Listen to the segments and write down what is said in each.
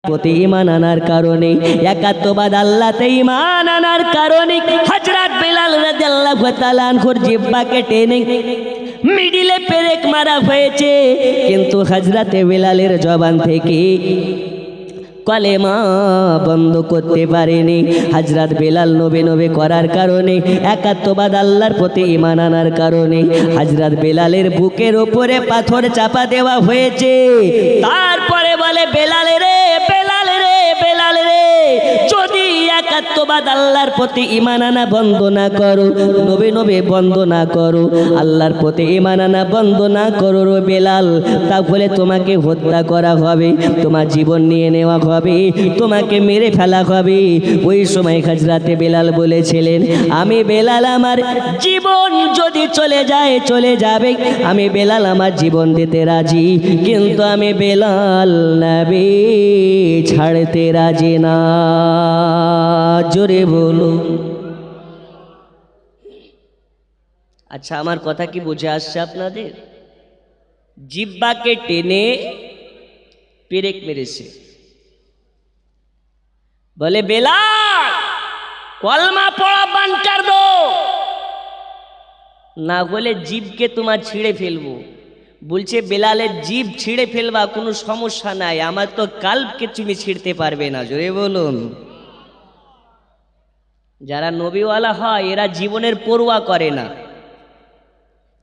প্রতি ঈমান আনার কারণে, একাত্মবাদ আল্লাহতে ঈমান আনার কারণে হযরত বেলাল রাদিয়াল্লাহু তাআলা আনহুর জিহ্বাকে টেনে মিডিলে পেরেক মারা হয়েছে, কিন্তু হযরত বেলালের জবান থেকে কলেমা বন্ধ করতে পারেনি। হযরত বেলাল নবে নবে করার কারণে, একাত্মবাদ আল্লাহর প্রতি ঈমান আনার কারণে হযরত বেলালের বুকের উপরে পাথর চাপা দেওয়া হয়েছে। তারপরে বলে, বেলাল রে, বেলাল রে, বেলাল রে, যদি একাত্মবাদ আল্লাহর প্রতি ঈমান আনা বন্ধ না করো, নবে নবে বন্ধ না করো, আল্লাহর প্রতি ঈমান আনা বন্ধ না করো রে বেলাল, তাহলে তোমাকে হত্যা করা হবে, তোমার জীবন নিয়ে নেওয়া হবে, তোমাকে মেরে ফেলা হবে। ওই সময় হযরতে বেলাল বলেছিলেন, আমি বেলাল আমার জীবন যদি চলে যায় চলে যাবে, আমি বেলাল আমার জীবন দিতে রাজি, কিন্তু আমি বেলাল নবী ছাড়তে রাজি না। জোরে বলো। আচ্ছা, আমার কথা কি বুঝে আসছে আপনাদের? জিহ্বাকে টেনে পেরেক মেরেছে। বলে, বেলাল কলমা পড়া বান কর দো, না হলে জিভকে তোমার ছিঁড়ে ফেলবো। বলছে, বেলালের জিভ ছিঁড়ে ফেলবা কোনো সমস্যা নাই, আমার তো কাল্বকে তুমি ছিঁড়তে পারবে না। জোরে বলুন। যারা নবীওয়ালা হয় এরা জীবনের পরোয়া করে না,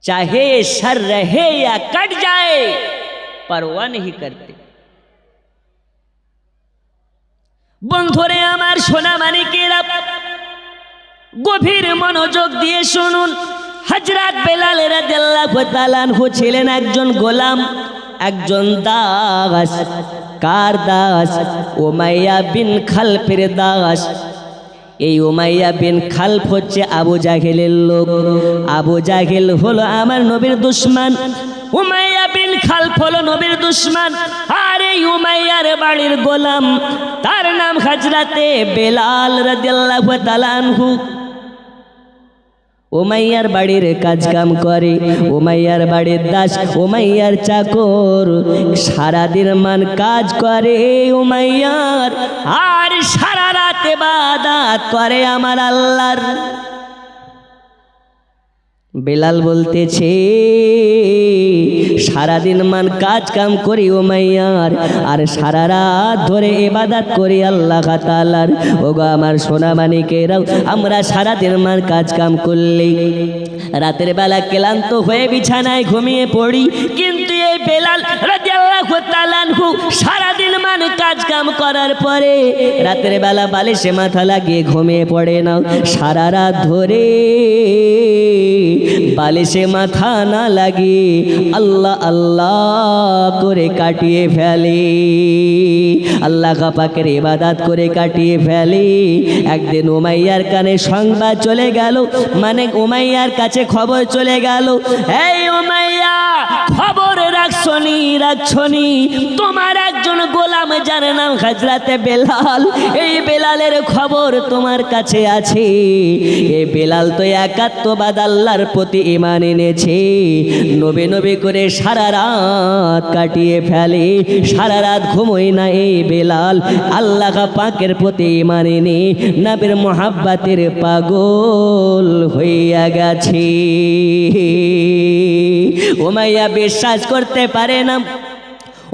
চাহে সর রহে या कट जाए परवा नहीं करते। বন্ধুরে আমার, সোনা মানিকেরা, গভীর মনোযোগ দিয়ে শুনুন। হযরত বেলাল রাদিয়াল্লাহু তাআলা আনহু ছিলেন একজন গোলাম, একজন দাস। কার দাস? উমাইয়া বিন খালফের দাস। এই উমাইয়া বিন খালফ হচ্ছে আবু জাহেলের লোক। আবু জাহেল হলো আমার নবীর দুশমন, উমাইয়া বিন খালফ হলো নবীর দুশমন। আর এই উমাইয়ার বাড়ির গোলাম, তার নাম হযরতে বেলাল রাদিয়াল্লাহু তাআলা আনহু। উমাইয়ার বাড়ির কাজ কাম করে, উমাইয়ার বাড়ির দাস, উমাইয়ার চাকর, সারাদিন মান কাজ করে উমাইয়ার, আর সারা রাত ইবাদত করে আমার আল্লাহর। বেলাল বলতেছে, সারাদিন মান কাজ কাম করি উমাইয়ার, আর সারা রাত ধরে ইবাদত করি আল্লাহ তাআলার। ওগো আমার সোনা মানিকেরাও, আমরা সারাদিন মান কাজ কাম করলে রাতের বেলা ক্লান্ত হয়ে বিছানায় ঘুমিয়ে পড়ি, কিন্তু এই বেলাল রাদিয়াল্লাহু তাআলা আনহু সারাদিন মান কাজ কাম করার পরে রাতের বেলা বালিশে মাথা লাগিয়ে ঘুমিয়ে পড়ে না, সারা রাত ধরে বালিশে মাথা না লাগিয়ে আল্লাহ আল্লাহ করে কাটিয়ে ফেলে, আল্লাহ পাকের ইবাদত করে কাটিয়ে ফেলে। একদিন উমাইয়ার কানে সংবাদ চলে গেল, মানে উমাইয়ার কাছে খবর চলে গেল, এই উমাইয়া, খবর রাখছনি রাখছনি, তোমার একজন গোলাম যার নাম হযরতে বেলাল, এই বেলালের খবর তোমার কাছে আছে। এই বেলাল তো একাত্মবাদ আল্লাহর প্রতি ঈমান এনেছে, নবে নবে করে সারা রাত কাটিয়ে ফেলে, সারা রাত ঘুমোয় না এই বেলাল, আল্লাহ পাকের প্রতি ঈমান এনে নবীর মুহাব্বতের পাগল হইয়া গেছে। উমাইয়া বিশ্বাস করতে পারে না,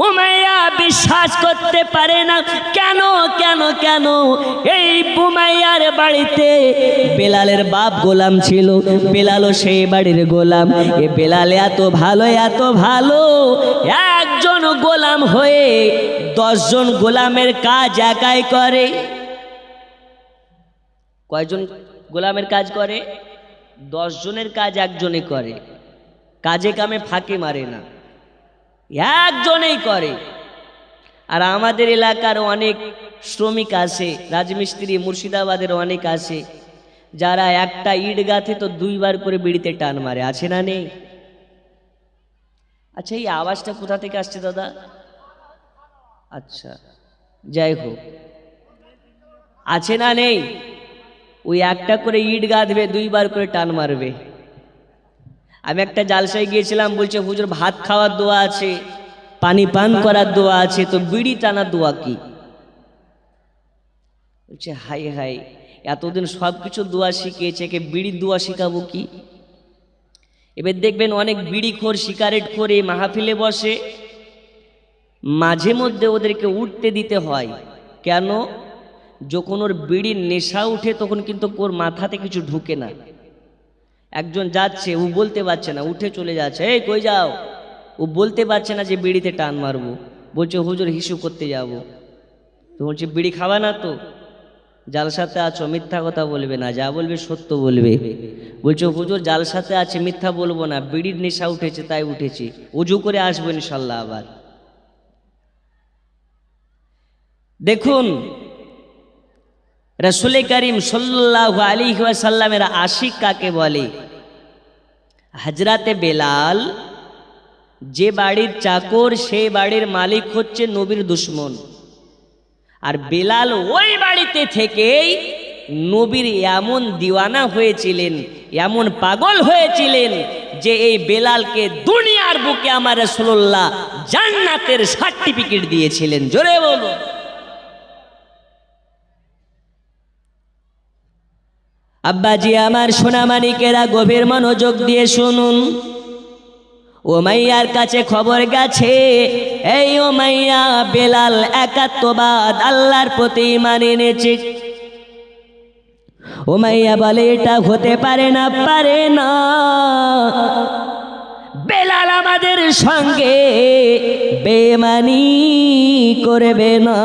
উমাইয়া বিশ্বাস করতে পারে না। কেন কেন কেন? এই উমাইয়ার বাড়িতে বেলালের বাপ গোলাম ছিল, বেলালও সেই বাড়ির গোলাম। এ বেলাল এত ভালো, এত ভালো, একজন গোলাম হয়ে 10 জন গোলামের কাজ একাই করে। কয়জন গোলামের কাজ করে? 10 জনের কাজ একজনে করে, কাজে কামে ফাঁকি মারে না, একজনেই করে। আর আমাদের এলাকার অনেক শ্রমিক আছে, রাজমিস্ত্রি মুর্শিদাবাদের অনেক আছে, যারা একটা ইট গাঁথে তো 2 বার করে বিড়িতে টান মারে, আছে না নেই? আচ্ছা, এই আওয়াজটা কোথা থেকে আসছে দাদা? আচ্ছা, যাই হোক, আছে না নেই? ওই একটা করে ইট গাঁথবে, 2 বার করে টান মারবে। আমি একটা জালসায় গিয়েছিলাম, বলছে হুজুর ভাত খাওয়ার দোয়া আছে, পানি পান করার দোয়া আছে, তো বিড়ি টানার দোয়া কি? বলছে হাই হাই, এতদিন সব কিছু দোয়া শিখিয়েছে, একে বিড়ির দোয়া শিখাবো কি? এবার দেখবেন অনেক বিড়িখোর সিগারেট করে মাহফিলে বসে, মাঝে মধ্যে ওদেরকে উঠতে দিতে হয়। কেন? যখন ওর বিড়ির নেশা উঠে তখন কিন্তু ওর মাথাতে কিছু ঢুকে না। একজন যাচ্ছে, ও বলতে পারছে না, উঠে চলে যাচ্ছে, এই কই যাও? ও বলতে পারছে না যে বিড়িতে টান মারবো, বলছে হুজুর হিসু করতে যাব। তো বলছে বিড়ি খাওয়া না তো? জালসাতে আছো, মিথ্যা কথা বলবে না, যা বলবে সত্য বলবে। বলছে হুজুর জালসাতে আছে, মিথ্যা বলবো না, বিড়ির নেশা উঠেছে তাই উঠেছি, উজু করে আসবো ইনশাল্লাহ আবার। দেখুন রাসূল করিম সাল্লাল্লাহু আলাইহি ওয়াসাল্লামের আশিক কাকে বলে? হযরতে বেলাল, যে বাড়ির চাকর সেই বাড়ির মালিক হচ্ছে নবীর দুশমন। আর বেলাল ওই বাড়িতে থেকেই নবীর এমন দিওয়ানা হয়েছিলেন, এমন পাগল হয়েছিলেন যে এই বেলালকে দুনিয়ার বুকে আমার রাসূলুল্লাহ জান্নাতের সার্টিফিকেট দিয়েছিলেন। জোরে বলুন। আব্বাজি আমার সোনামানিকেরা গভীর মনোযোগ দিয়ে শুনুন। উমাইয়ার কাছে খবর গেছে, এই উমাইয়া বেলাল একাত্মবাদ আল্লাহর প্রতি ঈমান এনেছে। উমাইয়া বলে এটা হতে পারে না, পারে না। বেলাল আমাদের সঙ্গে বেঈমানি করবে না।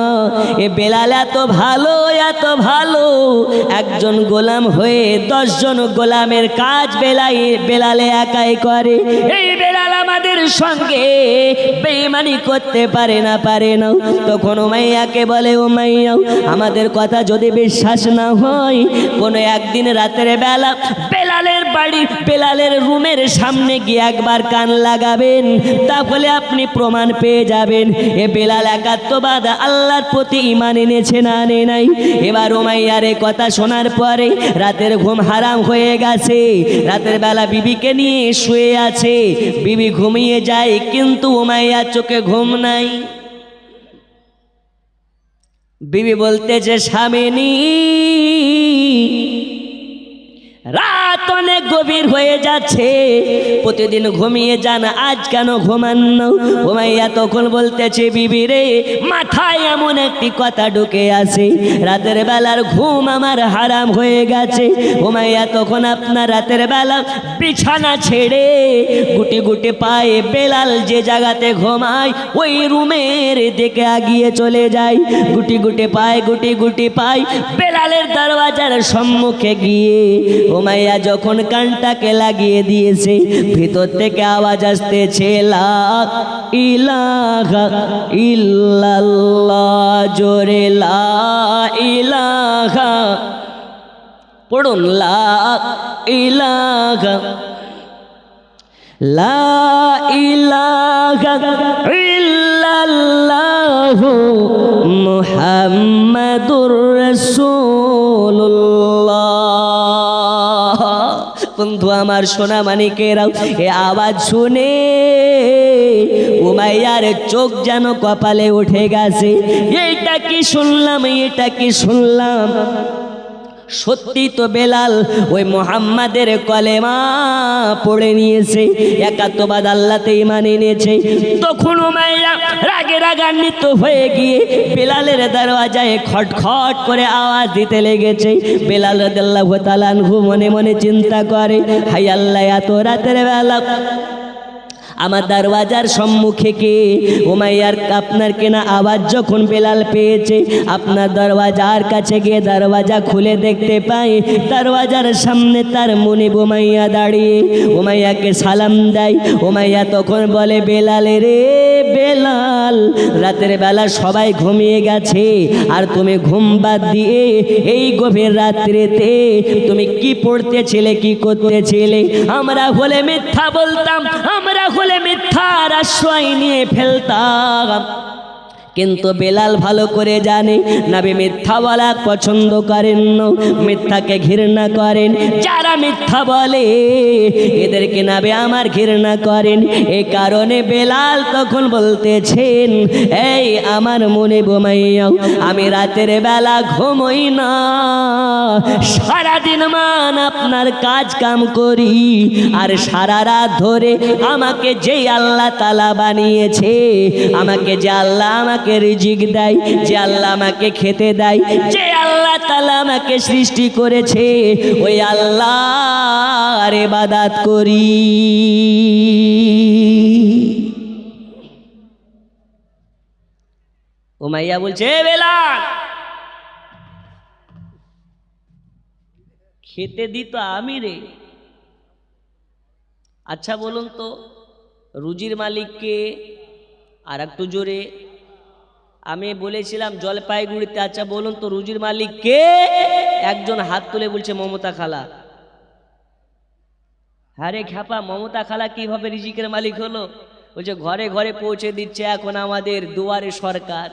এ বেলাল এত ভালো, এত ভালো, একজন গোলাম হয়ে 10 জন গোলামের কাজ বেলালে একাই করে। এই বেলাল আমাদের সঙ্গে বেঈমানি করতে পারে না, পারে না। তখন উমাইয়াকে বলে, উমাইয়া আমাদের কথা যদি বিশ্বাস না হয়, কোনো একদিন রাতের বেলা বেলালের বাড়ি, বেলালের রুমের সামনে গিয়ে একবার কান লাগাবেন, তাহলে আপনি প্রমাণ পেয়ে যাবেন এ বেলাল একাত্মবাদ আল্লাহর প্রতি ঈমান এনেছে না আনে নাই। এবার উমাইয়ার এই কথা শোনার পরে রাতের ঘুম হারাম হয়ে গেছে। রাতের বেলা বিবিকে নিয়ে শুয়ে আছে, বিবি ঘুমিয়ে যায়, কিন্তু উমাইয়ার চোখে ঘুম নাই। বিবি বলতেছে, স্বামিনী রাত অনেক গভীর হয়ে যাচ্ছে, প্রতিদিন ঘুমিয়ে যান, আজ কেন ঘুমান না? উমাইয়া তখন বলতেছে, বিবি রে, মাথায় এমন একটি কথা ঢুকে আছে, রাতের বেলার ঘুম আমার হারাম হয়ে গেছে। উমাইয়া তখন আপনার রাতের বেলা বিছানা ছেড়ে গুটি গুটি পায়ে বেলাল যে জায়গাতে ঘুমায় ওই রুমের দিকে আগিয়ে চলে যায়। গুটি গুটি পায়ে, গুটি গুটি পায়ে বেলালের দরওয়াজার সম্মুখে গিয়ে উমাইয়া যখন কানটাকে লাগিয়ে দিয়েছে, ভিতর থেকে আওয়াজ আসতেছে, লা ইলাহা ইল্লাল্লাহ, জোরে লা ইলাহা, পড়ুন লা ইলাহা, লা ইলাহা ইল্লাল্লাহ মুহাম্মাদুর রাসূলুল্লাহ। বন্ধু আমার সোনা মানিকেরাও, এ আওয়াজ শুনে উমাইয়ার চোখ যেন কপালে উঠে গেছে। এটা কি শুনলাম, এটা কি শুনলাম? সত্যি তো বেলাল ওই মুহাম্মাদের কলেমা পড়ে নিয়েছে, একাত্মবাদ আল্লাহতে ঈমান এনেছে। তখন উমাইয়া রাগে রাগান্বিত হয়ে গিয়ে বেলালের দরওয়াজায় খটখট করে আওয়াজ দিতে লেগেছে। বেলাল রাদিয়াল্লাহু তাআলা আনহু মনে মনে চিন্তা করে, হাই আল্লাহ, এত রাতের বেলা আমার দরওয়াজার সম্মুখে কে? উমাইয়ার আপনার কেনা আওয়াজ যখন বেলাল পেয়েছে, আপনার দরওয়াজার কাছে গিয়ে দরওয়াজা খুলে দেখতে পাই দরওয়াজার সামনে তার মুনিব উমাইয়া দাঁড়িয়ে উমাইয়াকে সালাম দেয়। উমাইয়া তখন বলে, বেলাল রে বেলাল, রাতের বেলা সবাই ঘুমিয়ে গেছে, আর তুমি ঘুম বাদ দিয়ে এই গভীর রাত্রিতে তুমি কি পড়তেছিলে, কি করতেছিলে? আমরা হলে মিথ্যা বলতাম, আমরা হলে মিথ্যার আশ্রয় নিয়ে ফেলতাম, কিন্তু বেলাল ভালো করে জানে নবী মিথ্যা বলা পছন্দ করেন না, মিথ্যাকে ঘৃণা করেন। যারা মিথ্যা বলে এদেরকে নবী আমার ঘৃণা করেন। এই কারণে বেলাল তখন বলতেছেন, এই আমার মনে বোমাইয়া, আমি রাতের বেলা ঘুমোই না, সারাদিন মান আপনার কাজ কাম করি, আর সারা রাত ধরে আমাকে যে আল্লাহ তাআলা বানিয়েছে, আমাকে যে আল্লাহ আমাকে রিজিক দেয়, যে আল্লাহ আমাকে খেতে দেয়, যে আল্লাহ তাআলা আমাকে সৃষ্টি করেছে, ওই আল্লাহর ইবাদত করি। উমাইয়া বলছে, বেলাল খেতে দিত আমি রে। আচ্ছা বলুন তো রুজির মালিককে? আর একটু জোরে। আমি বলেছিলাম জলপাইগুড়িতে। আচ্ছা বলুন তো রুজির মালিক কে? একজন হাত তুলে বলছে মমতা খালা। আরে খ্যাপা, মমতা খালা কিভাবে রিজিকের মালিক হলো? বলছে ঘরে ঘরে পৌঁছে দিচ্ছে এখন আমাদের দুয়ারে সরকার,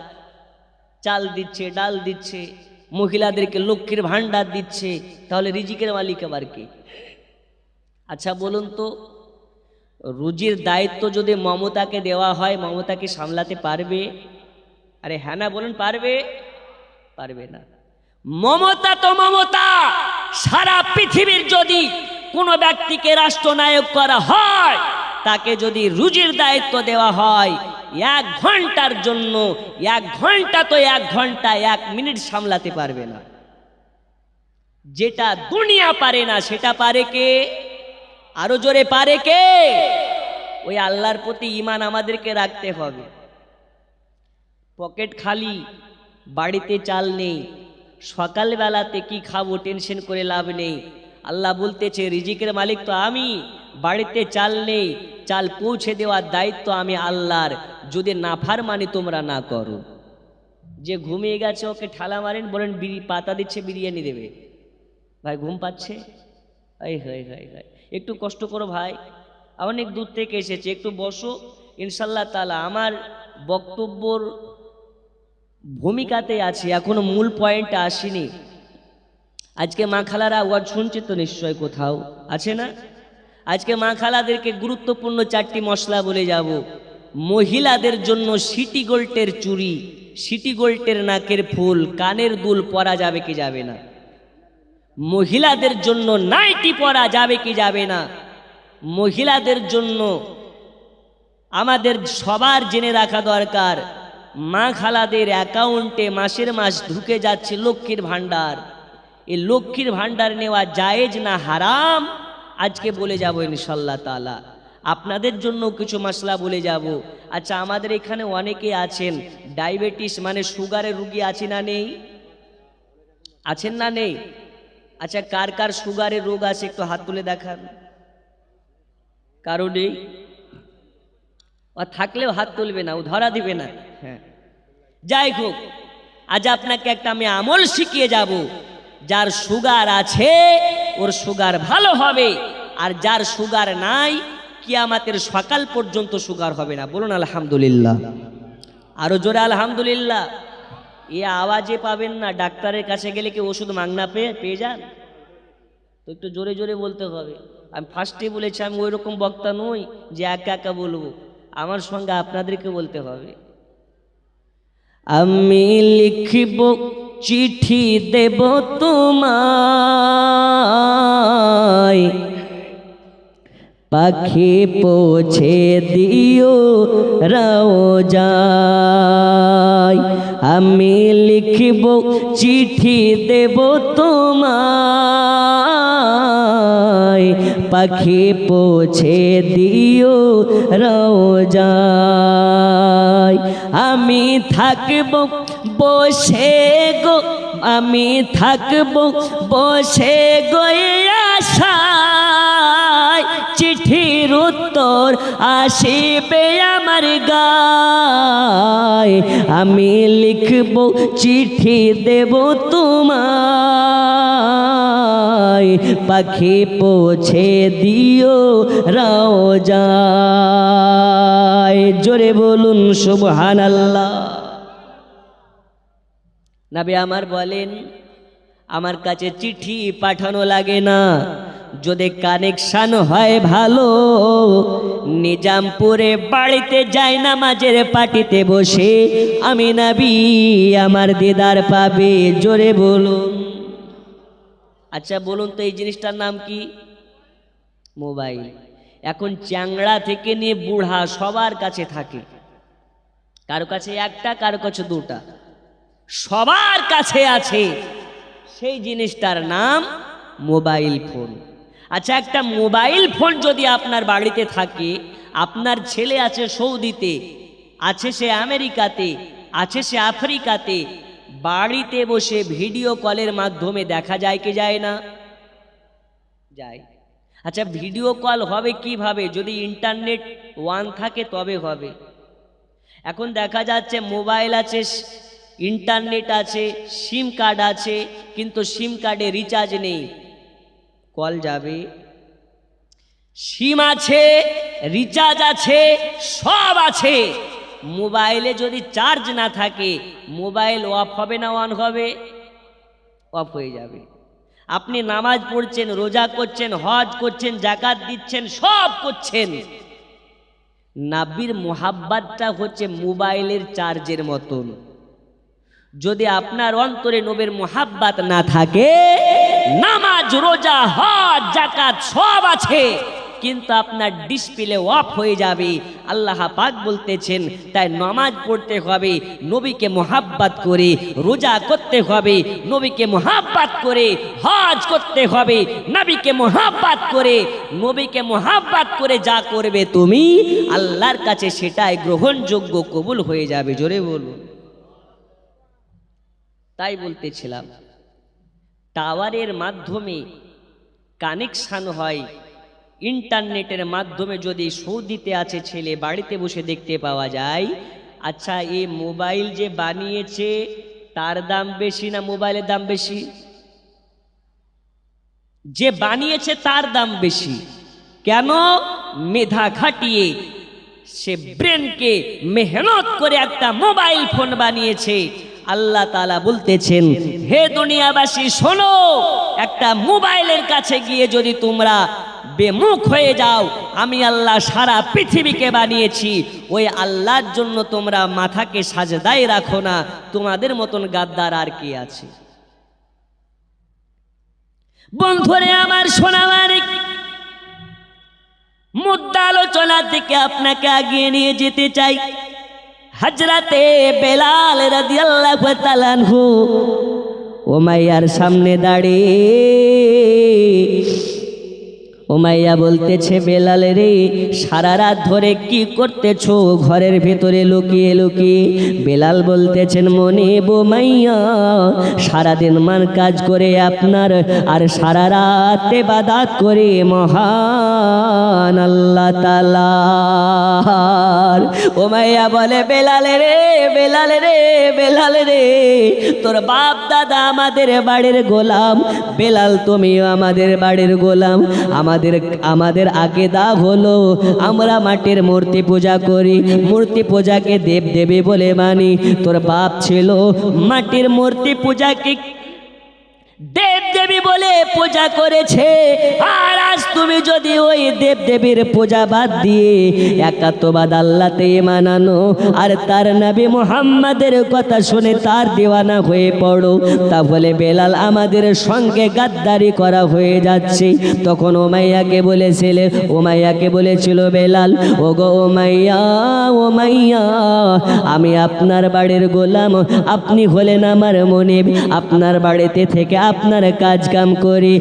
চাল দিচ্ছে, ডাল দিচ্ছে, মহিলাদেরকে লক্ষ্মীর ভান্ডার দিচ্ছে, তাহলে রিজিকের মালিক আবার কে? আচ্ছা বলুন তো রুজির দায়িত্ব যদি মমতাকে দেওয়া হয়, মমতা কি সামলাতে পারবে? আরে হ্যাঁ না বলুন, পারবে? পারবে না। মমতা তো মমতা, সারা পৃথিবীর যদি কোনো ব্যক্তিকে রাষ্ট্রনায়ক করা হয়, তাকে যদি রুজির দায়িত্ব দেওয়া হয়, 1 ঘন্টার জন্য, 1 ঘন্টা তো 1 ঘন্টা, 1 মিনিট সামলাতে পারবে না। যেটা দুনিয়া পারে না সেটা পারে কে? আরো জোরে পারে কে? ওই আল্লাহর প্রতি ঈমান আমাদেরকে রাখতে হবে। পকেট খালি, বাড়িতে চাল নেই, সকালবেলাতে কি খাবো টেনশন করে লাভ নেই। আল্লাহ বলতেছে রিজিকের মালিক তো আমি, বাড়িতে চাল নেই, চাল পৌঁছে দেওয়ার দায়িত্ব আমি আল্লাহর, যদি নাফরমানি তোমরা না করো। যে ঘুমিয়ে গেছে ওকে ঠালা মারেন, বলেন পাতা দিচ্ছে বিরিয়ানি দেবে। ভাই ঘুম পাচ্ছে? এই হয় হয় হয়, একটু কষ্ট করো ভাই, অনেক দূর থেকে এসেছে, একটু বসো। ইনশাল্লাহ তাআলা আমার বক্তব্যর ভূমিকাতে আছি, এখনো মূল পয়েন্টে আসিনি। আজকে মা খালারা ওয়াজ শুনছে তো নিশ্চয়, কোথাও আছে না? আজকে মা খালাদেরকে গুরুত্বপূর্ণ 4টি মশলা বলে যাব। মহিলাদের জন্য সিটি গোল্ডের চুড়ি, সিটি গোল্ডের নাকের ফুল, কানের দুল পরা যাবে কি যাবে না? মহিলাদের জন্য নাইটি পরা যাবে কি যাবে না? মহিলাদের জন্য আমাদের সবার জেনে রাখা দরকার, মা খালাদের অ্যাকাউন্টে মাসের মাস ঢুকে যাচ্ছে লক্ষ্মীর ভান্ডার। এই লক্ষ্মীর ভান্ডার নেওয়া জায়েজ না হারাম? আজকে বলে যাব ইনশাল্লাহ তাআলা। আপনাদের জন্য কিছু মশলা বলে যাব। আচ্ছা আমাদের এখানে অনেকে আছেন ডায়াবেটিস মানে সুগারের রোগী আছে না নেই? আছেন না নেই? আচ্ছা কার কার সুগারের রোগ আছে একটু হাত তুলে দেখান। কারো নেই? ও থাকলেও হাত তুলবে না, ও ধরা দিবে না। হ্যাঁ যাই হোক, আজ আপনাকে একটা আমি আমল শিখিয়ে যাব। যার সুগার আছে ওর সুগার ভালো হবে, আর যার সুগার নাই কিয়ামতের সকাল পর্যন্ত সুগার হবে না। বলুন আলহামদুলিল্লাহ। আরো জোরে আলহামদুলিল্লাহ। এ আওয়াজে পাবেন না, ডাক্তারের কাছে গেলে কি ওষুধ মাগনা পেয়ে যান? তো একটু জোরে জোরে বলতে হবে। আমি ফার্স্টে বলেছি আমি ওই রকম বক্তা নই যে একা একা বলবো, আমার সঙ্গে আপনাদেরকে বলতে হবে। আমি লিখিব চিঠি দেব তোমায়, পাখি পৌঁছে দিও রওজায়। আমি লিখিব চিঠি দেব তোমায়, পাখি পৌঁছে দিও রওজায়। আমি থাকব বসে গো, আমি থাকব বসে গো আশায়, চিঠির উত্তর আসিবে আমার গায়। আমি লিখব চিঠি দেব তোমায়, পাখি পৌঁছে দিও রওজায়। জোরে বলুন সুবহানাল্লাহ। নবী আমার বলেন, আমার কাছে চিঠি পাঠানো লাগে না, যদি কানেকশন হয় ভালো, নিজামপুরে বাড়িতে যাই নামাজের পাটিতে বসে আমি নবী আমার দিদার পাবে। জোরে বলুন। আচ্ছা বলুন তো এই জিনিসটার নাম কি? মোবাইল। এখন চ্যাংড়া থেকে নিয়ে বুড়া সবার কাছে থাকে, কারো কাছে একটা, কারো কাছে দুটা, সবার কাছে আছে। সেই জিনিসটার নাম মোবাইল ফোন। আচ্ছা একটা মোবাইল ফোন যদি আপনার বাড়িতে থাকে, আপনার ছেলে আছে সৌদিতে, আছে সে আমেরিকাতে, আছে সে আফ্রিকাতে, বাড়িতে বসে ভিডিও কলের মাধ্যমে দেখা যায় কি যায় না? যায়। আচ্ছা ভিডিও কল হবে কিভাবে? যদি ইন্টারনেট ওয়ান থাকে তবে হবে। এখন দেখা যাচ্ছে মোবাইল আছে, ইন্টারনেট আছে, সিম কার্ড আছে, কিন্তু সিম কার্ডে রিচার্জ নেই, কল যাবে? সিম আছে, রিচার্জ আছে, সব আছে, মোবাইলে যদি চার্জ না থাকে মোবাইল অফ হবে না অন হবে? অফ হয়ে যাবে। আপনি নামাজ পড়ছেন, রোজা করছেন, হজ করছেন, যাকাত দিচ্ছেন, সব করছেন, নবীর মোহাব্বতটা হচ্ছে মোবাইলের চার্জের মতন। যদি আপনার অন্তরে নবীর মোহাব্বত না থাকে, নামাজ, রোজা, হজ, যাকাত সব আছে, কিন্তু আপনার ডিসপ্লে অফ হয়ে যাবে। আল্লাহ পাক বলতেছেন, তাই নামাজ পড়তে হবে নবীকে মোহাব্বত করে, রোজা করতে হবে নবীকে মোহাব্বত করে, হজ করতে হবে নবীকে মোহাব্বত করে। নবীকে মোহাব্বত করে যা করবে তুমি, আল্লাহর কাছে সেটাই গ্রহণযোগ্য, কবুল হয়ে যাবে। জোরে বলুন। তাই বলতেছিলাম, টাওয়ারের মাধ্যমে কানেকশন হয়, ইন্টারনেটের মাধ্যমে যদি সৌদিতে আছে ছেলে, বাড়িতে বসে দেখতে পাওয়া যায়। আচ্ছা এই মোবাইল যে বানিয়েছে তার দাম বেশি না মোবাইলের দাম বেশি? যে বানিয়েছে তার দাম বেশি। কেন? মেধা খাটিয়ে সে ব্রেনকে মেহনত করে একটা মোবাইল ফোন বানিয়েছে। আল্লাহ তাআলা বলতেছেন, হে দুনিয়াবাসী শোনো, একটা মোবাইলের কাছে গিয়ে যদি তোমরা বেমুখ হয়ে যাও, আমি আল্লাহ সারা পৃথিবীকে বানিয়েছি, ওই আল্লাহর জন্য তোমরা মাথাকে সাজদায় রাখো না, তোমাদের মতন গাদ্দার আর কি আছে? বন্ধুরে আমার সোনামানি, মুদ্দা আলোচনার দিকে আপনাকে আগিয়ে নিয়ে যেতে চাই। হযরতে বেলাল রাদিয়াল্লাহু তাআলা আনহু উমাইয়ার সামনে দাঁড়িয়ে উমাইয়া বলতেছে, বেলাল রে, সারা রাত ধরে কি করতেছো ঘরের ভিতরে লুকিয়ে লুকিয়ে? বেলাল বলতেছেন, মনিব উমাইয়া, সারাদিন মান কাজ করে আপনার, আর সারা রাত ইবাদত করে মহান আল্লাহ তাআলার। উমাইয়া বলে, বেলাল রে, বেলাল রে, বেলাল রে, তোর বাপ দাদা আমাদের বাড়ির গোলাম, বেলাল তুমিও আমাদের বাড়ির গোলাম। আমাদের আকীদা হলো আমরা মাটির মূর্তি পূজা করি, মূর্তি পূজাকে দেব দেবী বলে মানি। তোর বাপ ছিল মাটির মূর্তি পূজাকে দেব দেবী বলে পূজা করেছে, আর আজ তুমি যদি ওই দেব দেবীর পূজা বাদ দিয়ে একাত্মবাদ আল্লাহতে মানানো আর তার নবী মুহাম্মাদের কথা শুনে তার দিওয়ানা হয়ে পড়ো, তাহলে বেলাল আমাদের সঙ্গে গাদ্দারি করা হয়ে যাচ্ছে। তখন উমাইয়াকে বলেছিল বেলাল, ওগো উমাইয়া, উমাইয়া, আমি আপনার বাড়ির গোলাম, আপনি হলেন আমার মনিব, আপনার বাড়িতে থেকে আপনার কাজ কাম করি,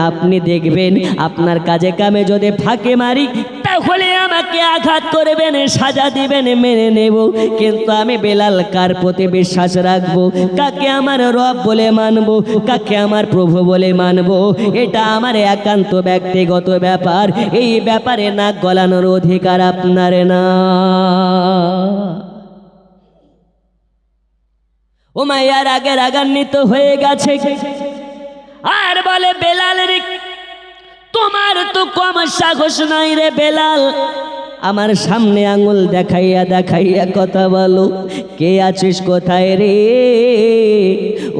আপনি দেখবেন আপনার কাজে কামে যদি ফাঁকে মারি তাহলে আমাকে আঘাত করবেন, সাজা দিবেন, মেনে নেব। কিন্তু আমি বেলাল কার প্রতি বিশ্বাস রাখবো, কাকে আমার রব বলে মানবো, কাকে আমার প্রভু বলে মানবো, এটা আমার একান্ত ব্যক্তিগত ব্যাপার। এই ব্যাপারে নাক গলানোর অধিকার আপনার না। উমাইয়া রাগে রাগান্বিত হয়ে গেছে আর বলে, বেলাল রে, তোমার তো কম সাহস নাই রে বেলাল, আমার সামনে আঙুল দেখাইয়া দেখাইয়া কথা বলো, কে আছিস কোথায় রে?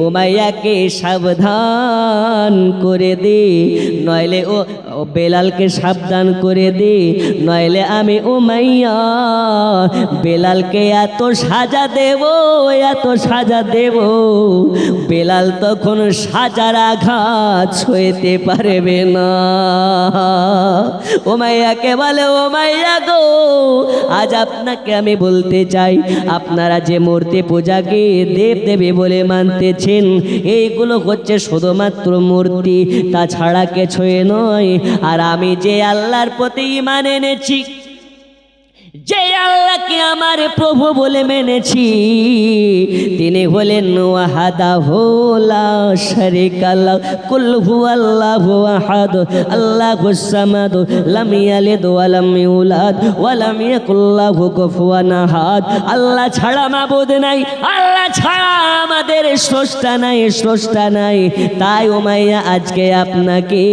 উমাইয়াকে সাবধান করে দে, নইলে ও বেলালকে সাবধান করে দে, নইলে আমি উমাইয়া বেলালকে এত সাজা দেব, এত সাজা দেব, বেলাল তখন সাজার আঘাত সইতে পারবে না। উমাইয়াকে বলে, উমাইয়া গো, আজ আপনাকে আমি বলতে চাই, আপনারা যে মূর্তি পূজাকে দেব দেবী বলে মানতেছেন, এইগুলো হচ্ছে শুধুমাত্র মূর্তি, তাছাড়া কিছুই নয়। আর আমি যে আল্লাহর প্রতি ঈমান এনেছি, যে আল্লাহকে আমার প্রভু বলে মেনেছি, তিনি হলেন ওয়াহদাহু লা শারীকা লাহু কুল হুয়াল্লাহু আহাদ আল্লাহুস সামাদ লাম ইয়ালিদ ওয়া লাম ইউলাদ ওয়া লাম ইয়াকুল লাহু কুফুয়ান আহাদ। আল্লাহ ছাড়া মাবুদ নাই, আল্লাহ ছাড়া আমাদের স্রষ্টা নাই, স্রষ্টা নাই। তাই উমাইয়া আজকে আপনাকে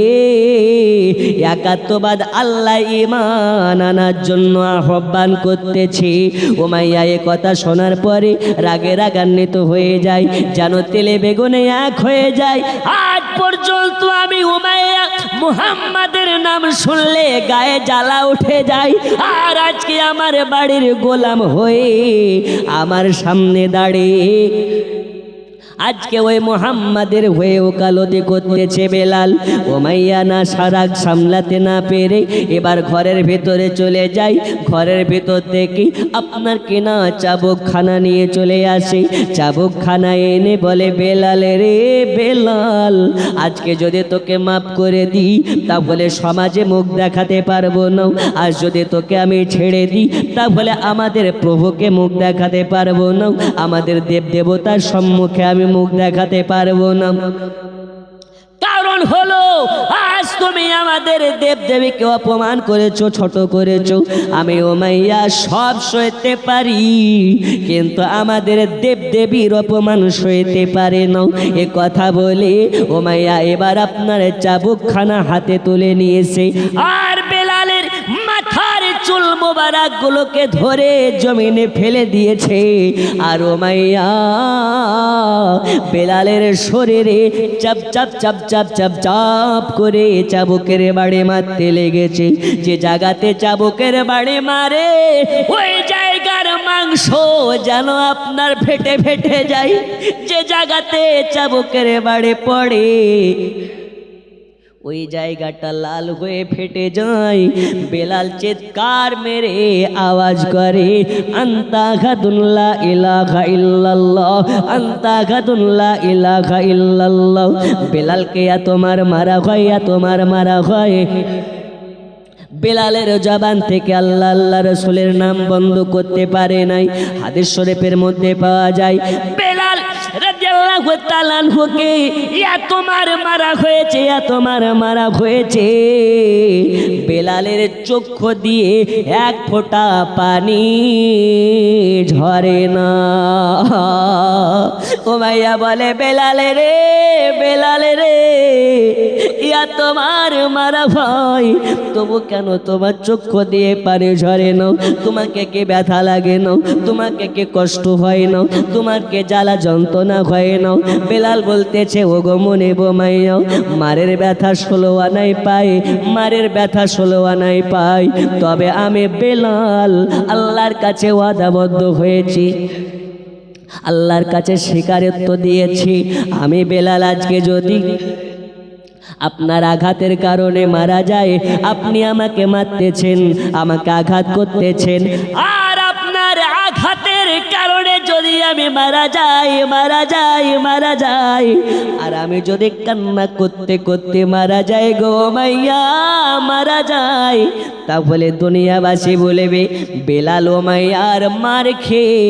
একাত্মবাদ আল্লাহ ঈমান আনার জন্য আহ্বান করতেছি। উমাইয়া এ কথা শোনার পরে রাগে রাগান্বিত হয়ে যায়, যেন তেলে বেগুনে এক হয়ে যায়। আজ পর্যন্ত আমি উমাইয়া মুহাম্মাদের নাম শুনলে গায়ে জ্বালা উঠে যায়, আর আজকে আমার বাড়ির গোলাম হয়ে আমার সামনে দাঁড়িয়ে আজকে ওই মুহাম্মাদের হয়ে ওকালতি করতেছে বেলাল। উমাইয়া না সারাগ সামলাতে না পেরে এবার ঘরের ভেতরে চলে যায়। ঘরের ভেতর থেকে আপনার কেনা চাবুকখানা নিয়ে চলে আসে। চাবুকখানা এনে বলে, বেলাল রে বেলাল, আজকে যদি তোকে মাফ করে দিই তাহলে সমাজে মুখ দেখাতে পারবো না, আর যদি তোকে আমি ছেড়ে দিই তাহলে আমাদের প্রভুকে মুখ দেখাতে পারবো না, আমাদের দেব দেবতার সম্মুখে আমি মুখ দেখাতে পারবো না। কারণ হলো আজ তুমি আমাদের দেব দেবীকে অপমান করেছো, ছোট করেছো। আমি উমাইয়া সব সইতে পারি, কিন্তু আমাদের দেব দেবীর অপমান সইতে পারে না। এ কথা বলে উমাইয়া এবার আপনার চাবুকখানা হাতে তুলে নিয়েছে, আর বেলালের মাথার চুল মোবারক গুলোকে ধরে জমিনে ফেলে দিয়েছে। আর উমাইয়া বেলালের শরীরে চাপ চাপ চাপ চাপ চাপ চাপ করে চাবুকের বাড়ি মারতে লেগেছে। যে জায়গাতে চাবুকের বাড়ি মারে ওই জায়গার মাংস যেন আপনার ফেটে ফেটে যায়। যে জায়গাতে চাবুকের বাড়ি পড়ে ওই জায়গাটা লাল হয়ে ফেটে যায়। বেলাল চিৎকার মেরে আওয়াজ করে, আন্তা গাদুন লা ইলাহা ইল্লাল্লাহ, আন্তা গাদুন লা ইলাহা ইল্লাল্লাহ। বেলালকে তোমার মারা হয়, তোমার মারা হয়। বেলালের জবান থেকে আল্লাহ আল্লাহ রসুলের নাম বন্ধ করতে পারে নাই। হাদিস শরীফের মধ্যে পাওয়া যায়, বেলাল রাদিয়াল্লাহু তাআলা আনহুকে তোমার মারা হয়েছে, তোমার মারা হয়েছে। বেলালের চক্ষু দিয়ে এক ফোঁটা পানি ঝরে না। উমাইয়া বলে, বেলালে রে বেলালে রে, তোমার মারা ভাই, তবু কেন তোমার চক্ষু দিয়ে পানি ঝরে না? তোমাকে কে ব্যথা লাগে না? তোমাকে কে কষ্ট হয় না? তোমাকে জ্বালা যন্ত্রণা হয় না? বেলাল বলতেছে, ও গো মনে বোমাইয়া, মারের ব্যথা 16 আনাই পাই, মারের ব্যথা 16 আনাই পাই। তবে আমি বেলাল আল্লাহর কাছে ওয়াদাবদ্ধ হয়েছি, আল্লাহর কাছে স্বীকারোক্ত দিয়েছি, আমি বেলাল আজকে যদি আপনার আঘাতের কারণে মারা যায়, আপনি আমাকে মারতেছেন, আমাকে আঘাত করতেছেন, আর আপনার আঘাতের কারণে যদি আমি মারা যাই, মারা যাই, মারা যাই, আর আমি যদি কান্না করতে করতে মারা যাই গো মাইয়া, মারা যাই, তাহলে দুনিয়াবাসী বলবে বেলাল উমাইয়ার মার খেয়ে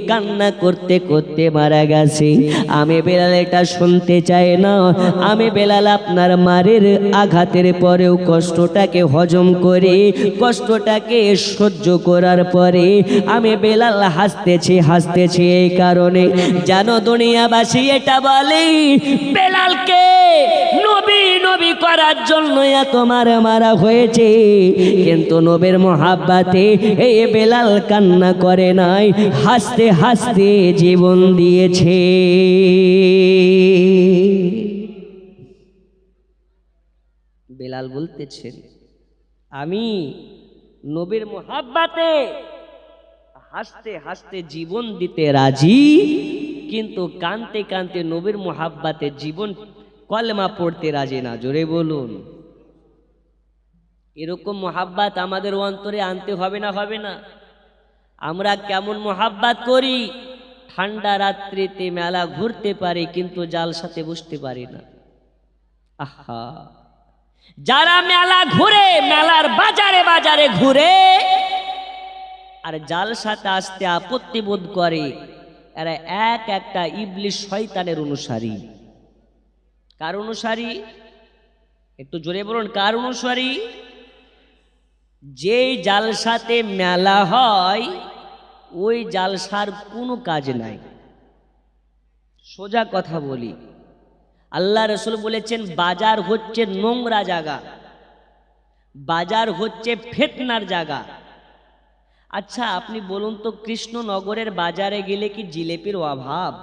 কান্না করতে করতে মারা গেছে। আমি বেলাল এটা শুনতে চাই না। আমি বেলাল আপনার মারের আঘাতের পরেও কষ্টটাকে হজম করে, কষ্টটাকে সহ্য করার পরে আমি বেলাল হাসতেছি, হাসতেছি এই কারণে যেন দুনিয়াবাসী এটা বলে বেলালকে নবী নবী করার জন্য এত মারা হয়েছে, কিন্তু নবীর মোহাব্বতে এই বেলাল কান্না করে নাই, হাসতে হাসতে জীবন দিয়েছে। বেলাল বলতেছেন, আমি নবীর মোহাব্বতে হাসতে হাসতে জীবন দিতে রাজি, কিন্তু কানতে কানতে নবীর মোহাব্বতে জীবন কলেমা পড়তে রাজি না। জোরে বলুন। এরকম মোহাব্বত আমাদের অন্তরে আনতে হবে না? হবে না? আমরা কেমন মোহাব্বত করি, ঠান্ডা রাত্রিতে মেলা ঘুরতে পারি কিন্তু জালসাতে বসতে পারি না। আহা, যারা মেলা ঘুরে, মেলার বাজারে বাজারে ঘুরে আর জালসাতে আসতে আপত্তি বোধ করে, এরা একটা ইবলিশ শয়তানের অনুসারী। কার অনুসারী? একটু জোরে বলুন, কার অনুসারী? যেই জালসাতে মেলা হয় ওই জালসার কোনো কাজ নাই। সোজা কথা বলি, আল্লাহ রসুল বলেছেন বাজার হচ্ছে নোংরা জায়গা, বাজার হচ্ছে ফিতনার জায়গা। আচ্ছা আপনি বলুন তো, কৃষ্ণনগরের বাজারে গেলে কি জিলেপির অভাব?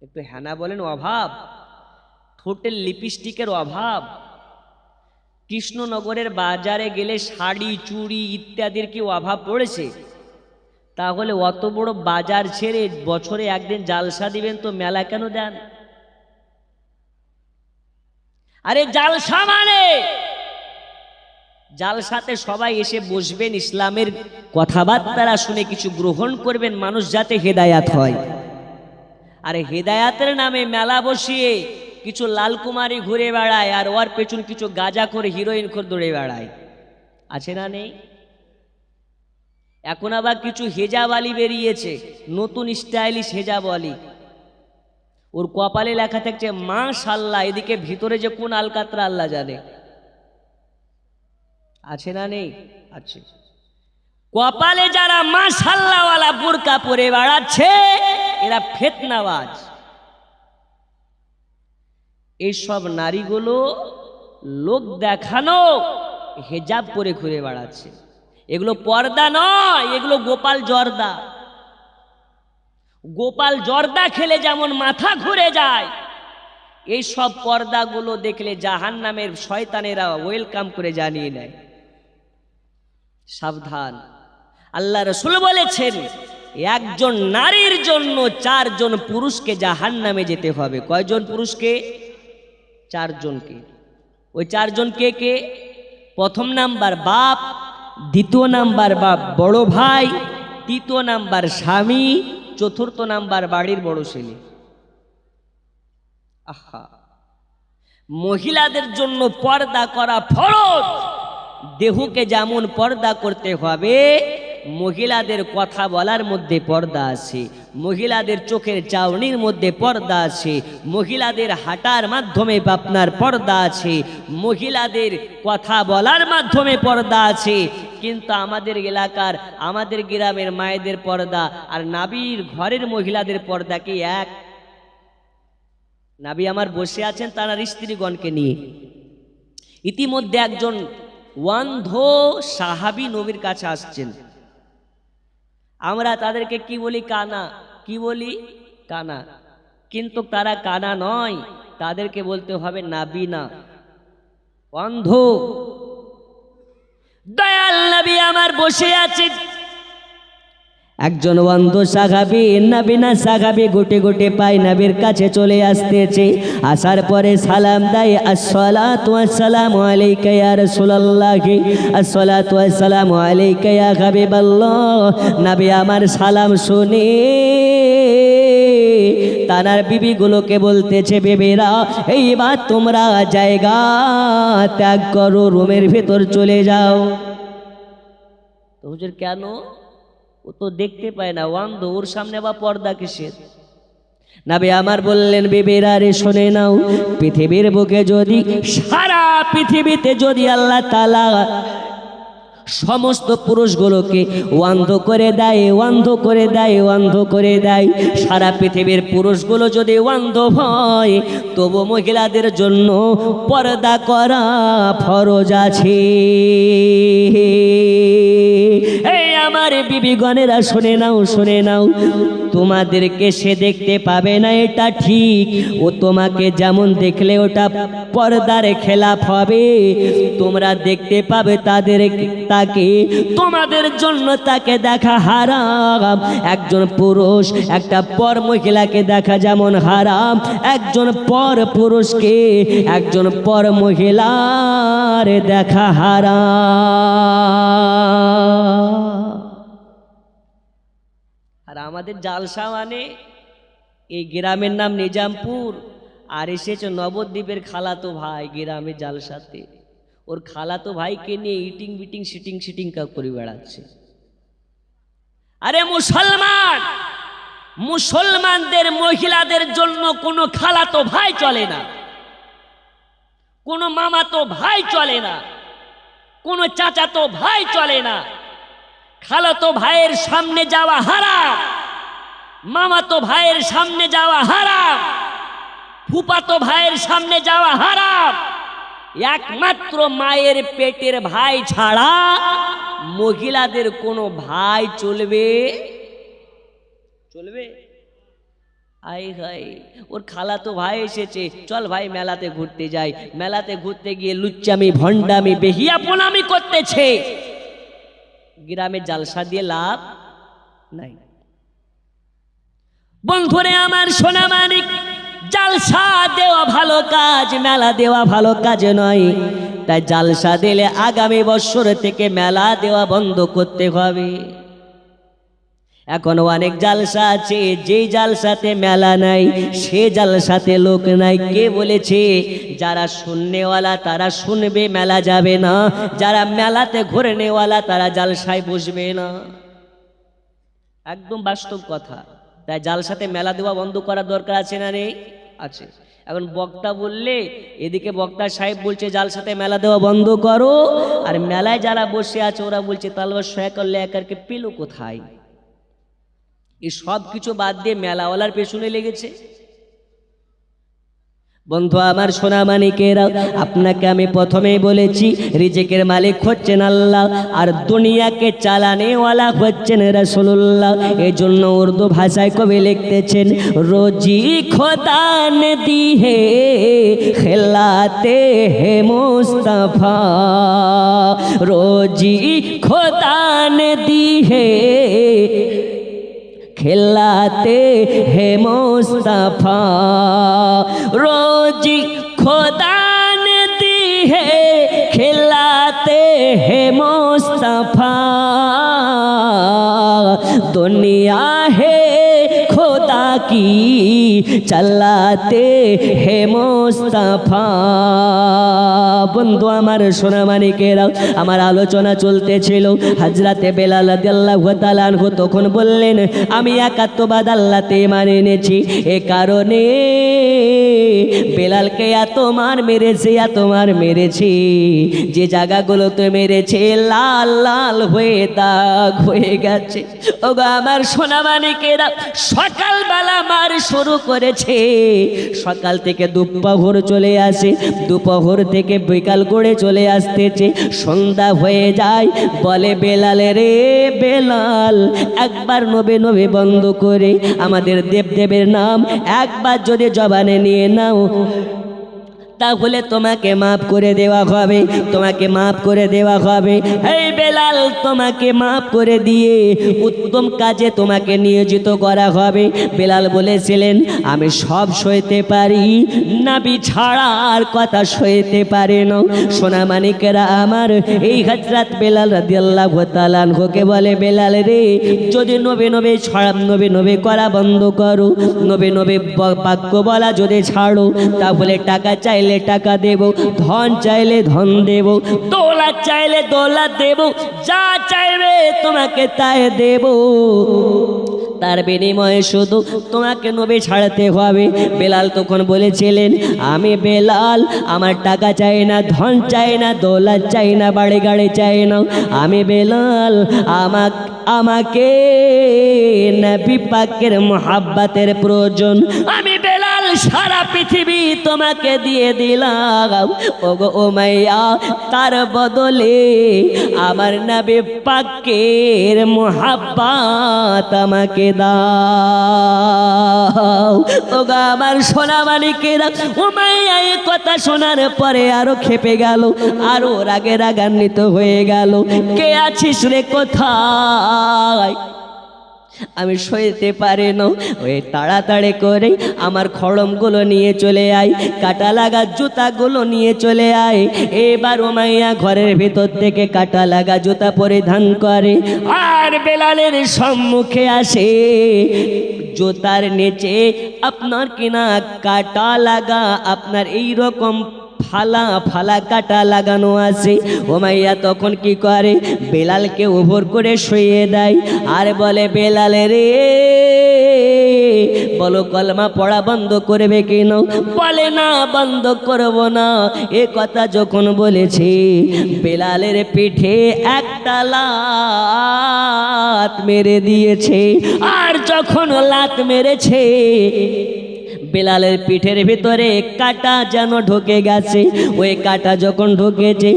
একটু হ্যাঁ না বলেন, অভাব? ঠোঁটের লিপস্টিকের অভাব? কৃষ্ণনগরের বাজারে গেলে শাড়ি চুড়ি ইত্যাদির কি অভাব পড়েছে? তাহলে অত বড় বাজার ছেড়ে বছরে একদিন জালসা দিবেন তো মেলা কেন দেন? আরে জালসা মানে জালসাতে সবাই এসে বসবেন, ইসলামের কথাবার্তা শুনে কিছু গ্রহণ করবেন, মানুষ যাতে হেদায়াত হয়। আরে হেদায়াতের নামে মেলা বসিয়ে কিছু লালকুমারি ঘুরে বেড়ায় আর ওর পেছন কিছু গাঁজা করে হিরোইন করে দৌড়ে বেড়ায়, আছে না নেই? এখন আবার কিছু হেজাবালি বেরিয়েছে, নতুন স্টাইলিশ হেজাবালি। ওর কপালে লেখা থাকছে মাশাআল্লাহ, এদিকে ভিতরে যে কোন আলকাতরা আল্লাহ জানে, আছে না নেই? আছে। কপালে যারা মাশাআল্লাহ ওয়ালা বুরকা পরে বেড়াচ্ছে এরা ফিতনাবাজ। এইসব নারীগুলো লোক দেখানো হেজাব পরে ঘুরে বেড়াচ্ছে, এগুলো পর্দা নয়, এগুলো গোপাল জর্দা। গোপাল জর্দা খেলে যেমন মাথা ঘুরে যায়, এই সব পর্দাগুলো দেখলে জাহান্নামের শয়তানেরা ওয়েলকাম করে জানিয়ে নেয়। সাবধান। আল্লাহ রাসূল বলেছেন একজন নারীর জন্য 4 জন পুরুষকে জাহান্নামে যেতে হবে। কয়জন পুরুষকে? 4 জনকে। ওই 4 জন কে কে? প্রথম নাম্বার বাপ, দ্বিতীয় নাম্বার বাপ বড় ভাই, তৃতীয় নাম্বার স্বামী, চতুর্থ নাম্বার বাড়ির বড় ছেলে। আহা, মহিলাদের জন্য পর্দা করা ফরজ। দেহকে যেমন পর্দা করতে হবে, মহিলাদের কথা বলার মধ্যে পর্দা আছে, মহিলাদের চোখের চাউনির মধ্যে পর্দা আছে, মহিলাদের হাঁটার মাধ্যমে আপনার পর্দা আছে, মহিলাদের কথা বলার মাধ্যমে পর্দা আছে। কিন্তু আমাদের এলাকার, আমাদের গ্রামের মায়েদের পর্দা আর নাবির ঘরের মহিলাদের পর্দা কি এক? নাবি আমার বসে আছেন তার স্ত্রীগণকে নিয়ে। ইতিমধ্যে একজন অন্ধ সাহাবী নবীর কাছে আসছেন। আমরা তাদেরকে কি বলি? কানা। কি বলি? কানা। কিন্তু তারা কানা নয়, তাদেরকে বলতে হবে নাবিনা, অন্ধ। দয়াল নবী আমার বসে আছেন, একজন অন্ধ সাহাবী নাবিনা সাহাবী গুটে গুটে পায় নবীর কাছে চলে আসতেছে। আসার পরে সালাম দেয়, আসসালাতু ওয়াসসালামু আলাইকা ইয়া রাসূলুল্লাহ, আসসালাতু ওয়াসসালামু আলাইকা ইয়া হাবিবাল্লাহ। নবী আমার সালাম শুনে তানার বিবিগুলোকে বলতেছে, বেবেরা এইবার তোমরা জায়গা ত্যাগ করো, রুমের ভেতর চলে যাও। তো হুজুর কেন? ও তো দেখতে পায় না, অন্ধ, ওর সামনে আবার পর্দা কিসের? নবী আমার বললেন, বেবেরা রে শুনে নাও, পৃথিবীর বুকে যদি, সারা পৃথিবীতে যদি আল্লাহ তাআলা সমস্ত পুরুষগুলোকে অন্ধ করে দেয়, অন্ধ করে দেয়, অন্ধ করে দেয়। সারা পৃথিবীর পুরুষগুলো যদি অন্ধ হয়, তবু মহিলাদের জন্য পর্দা করা ফরজ আছে। এই আমার বিবিগণেরা শুনে নাও, শুনে নাও, তোমাদেরকে সে দেখতে পাবে না এটা ঠিক, ও তোমাকে যেমন দেখলে ওটা পর্দার খেলাফ হবে। তোমরা দেখতে পাবে তাকে, তোমাদের জন্য তাকে দেখা হারাম। একজন পুরুষ একটা পর মহিলাকে দেখা যেমন হারাম, একজন পর পুরুষকে একজন পর মহিলার দেখা হারাম। আর আমাদের জালসা মানে এই গ্রামের নাম নিজামপুর, আর এসেছে নবদ্বীপের খালাতো ভাই গ্রামে জালসাতে। ওর খালাতো ভাইকে নিয়ে ইটিং বিটিং সিটিং সিটিং করে বেড়াচ্ছে। আরে মুসলমানদের মহিলাদের জন্য কোনো খালাতো ভাই চলে না, কোনো মামাতো ভাই চলে না, কোনো চাচাতো ভাই চলে না। খালাতো ভাইয়ের সামনে যাওয়া হারাম, মামাতো ভাইয়ের সামনে যাওয়া হারাম, ফুফাতো ভাইয়ের সামনে যাওয়া হারাম। একমাত্র মায়ের পেটের ভাই ছাড়া মহিলাদের কোনো ভাই চলবে? আই হাই, ওর খালাতো ভাই এসেছে, চল ভাই মেলাতে ঘুরতে যাই। মেলাতে ঘুরতে গিয়ে লুচ্চামি ভণ্ডামি বেহিয়াপনামি করতেছে। গ্রামে জালসা দিয়ে লাভ নাই। বন্ধুরে আমার সোনা মানিক, জালসা দেওয়া ভালো কাজ, মেলা দেওয়া ভালো কাজ নয়। তাই জালসা দিলে আগামী বছর থেকে মেলা দেওয়া বন্ধ করতে হবে। এখন অনেক জালসা আছে, যেই জালসাতে মেলা নাই সে জালসাতে লোক নাই। কে বলেছে? যারা শুননেওয়ালা তারা শুনবে, মেলা যাবে না। যারা মেলাতে ঘুরনেওয়ালা তারা জালসায় বসবে না। একদম বাস্তব কথা। তাই জালসাতে মেলা দেওয়া বন্ধ করার দরকার আছে না নেই? আছে। এখন বক্তা বললে, এদিকে বক্তা সাহেব বলছে জালসাতে মেলা দেওয়া বন্ধ করো, আর মেলায় যারা বসে আছে ওরা বলছে তালবা শয়ে করলে একারকে পেল কোথায়? এই সব কিছু বাদ দিয়ে মেলাওয়ালার পেছনে লেগেছে। বন্ধু আমার সোনা মানিকেরা, আপনাকে আমি প্রথমেই বলেছি রিজিকের মালিক হচ্ছেন আল্লাহ, আর দুনিয়াকে চালানেওয়ালা হচ্ছেন রাসূলুল্লাহ। এই জন্য উর্দু ভাষায় কবি লিখতেছেন, রোজি খোদা নে দি হে খেলাতে হে মুস্তাফা, রোজি খোদা নে দি হে खिलाते हैं मुस्तफा, रोजी खुदा ने दी है खिलाते हैं मुस्तफा, दुनिया है खुदा की चलाते हैं मुस्तफा। বন্ধু আমার সোনা মানিকেরা, আমার আলোচনা চলতেছিল। হযরতে বেলাল রাদিয়াল্লাহু তাআলা আনহু তখন বললেন, আমি একাত্মবাদ আল্লাহতে মানে এনেছি। এ কারণে বেলালকে এত মার মেরেছে, এত মার মেরেছি, যে জায়গাগুলোতে মেরেছে লাল লাল হয়ে দাগ হয়ে গেছে। ওগো আমার সোনা মানিকেরা, সকালবেলা মার শুরু করেছে, সকাল থেকে দুপুর চলে আসে, দুপুর থেকে বিকাল করে চলে আসতেছে, সন্ধ্যা হয়ে যায়। বলে বেলাল রে বেলাল, একবার নবে নবে বন্ধ করে আমাদের দেবদেবের নাম একবার যদি জবানে নিয়ে নাও, তাহলে তোমাকে মাফ করে দেওয়া হবে, তোমাকে মাফ করে দেওয়া হবে। এই বেলাল, তোমাকে মাফ করে দিয়ে উত্তম কাজে তোমাকে নিয়োজিত করা হবে। বেলাল বলেছিলেন, আমি সব সইতে পারি, নবী ছাড়ার কথা সইতে পারে না। সোনা মানিকেরা আমার, এই হযরত বেলাল রাদিয়াল্লাহু তাআলা আনহুকে বলে, বেলাল রে, যদি নবে নবে নবে নবে করা বন্ধ করো, নবে নবে বাক্য বলা যদি ছাড়ো, তাহলে টাকা চাইলে টাকা দেব, ধন চাইলে ধন দেব, দৌলত চাইলে দৌলত দেব, যা চাইবে তোমাকে তাই দেব। তার বিনিময়ে শুধু তোমাকে নবী ছাড়তে হবে। বেলাল তখন বলেছিলেন, আমি বেলাল, আমার টাকা চাই না, ধন চাই না, দৌলত চাই না, বাড়ি গাড়ি চাই না। আমি বেলাল, আমাকে নবী পাকের মোহাব্বতের প্রয়োজন। আমি বেলাল সারা পৃথিবী তোমাকে দিয়ে দিলাম। ওগো উমাইয়া, তার বদলে আমার নবী পাকের মোহাব্বত আমাকে দাও। ওগো আমার সোনা মানিকেরা, উমাইয়া এই কথা শোনার পরে আরো খেপে গেল, আরো রাগে রাগান্বিত হয়ে গেল। কে আছিস রে, কোথায়? আমি সইতে পারি না, ওই তাড়াতাড়ি করে আমার খড়মগুলো নিয়ে চলে আয়, কাটা লাগা জুতাগুলো নিয়ে চলে আয়। এবার উমাইয়া ঘরের ভিতর থেকে কাটা লাগা জুতা পরিধান করে আর বেলালের সম্মুখে আসে। জুতার নিচে আপনার কিনা কাটা লাগা, আপনার এই রকম ফালা ফালা কাটা লাগানো আছে। উমাইয়া তখন কি করে, বেলালকে ওভর করে শুইয়ে দেয় আর বলে, বেলাল রে, বলো কলমা পড়া বন্ধ করবে কেন? বলে, না বন্ধ করব না। এ কথা যখন বলেছে, বেলালের পিঠে একটা লাত মেরে দিয়েছে। আর যখন লাত মেরেছে, বেলালের পিঠের ভিতরে কাটা যেন ঢুকে গেছে। ওই কাটা যখন ঢুকেছে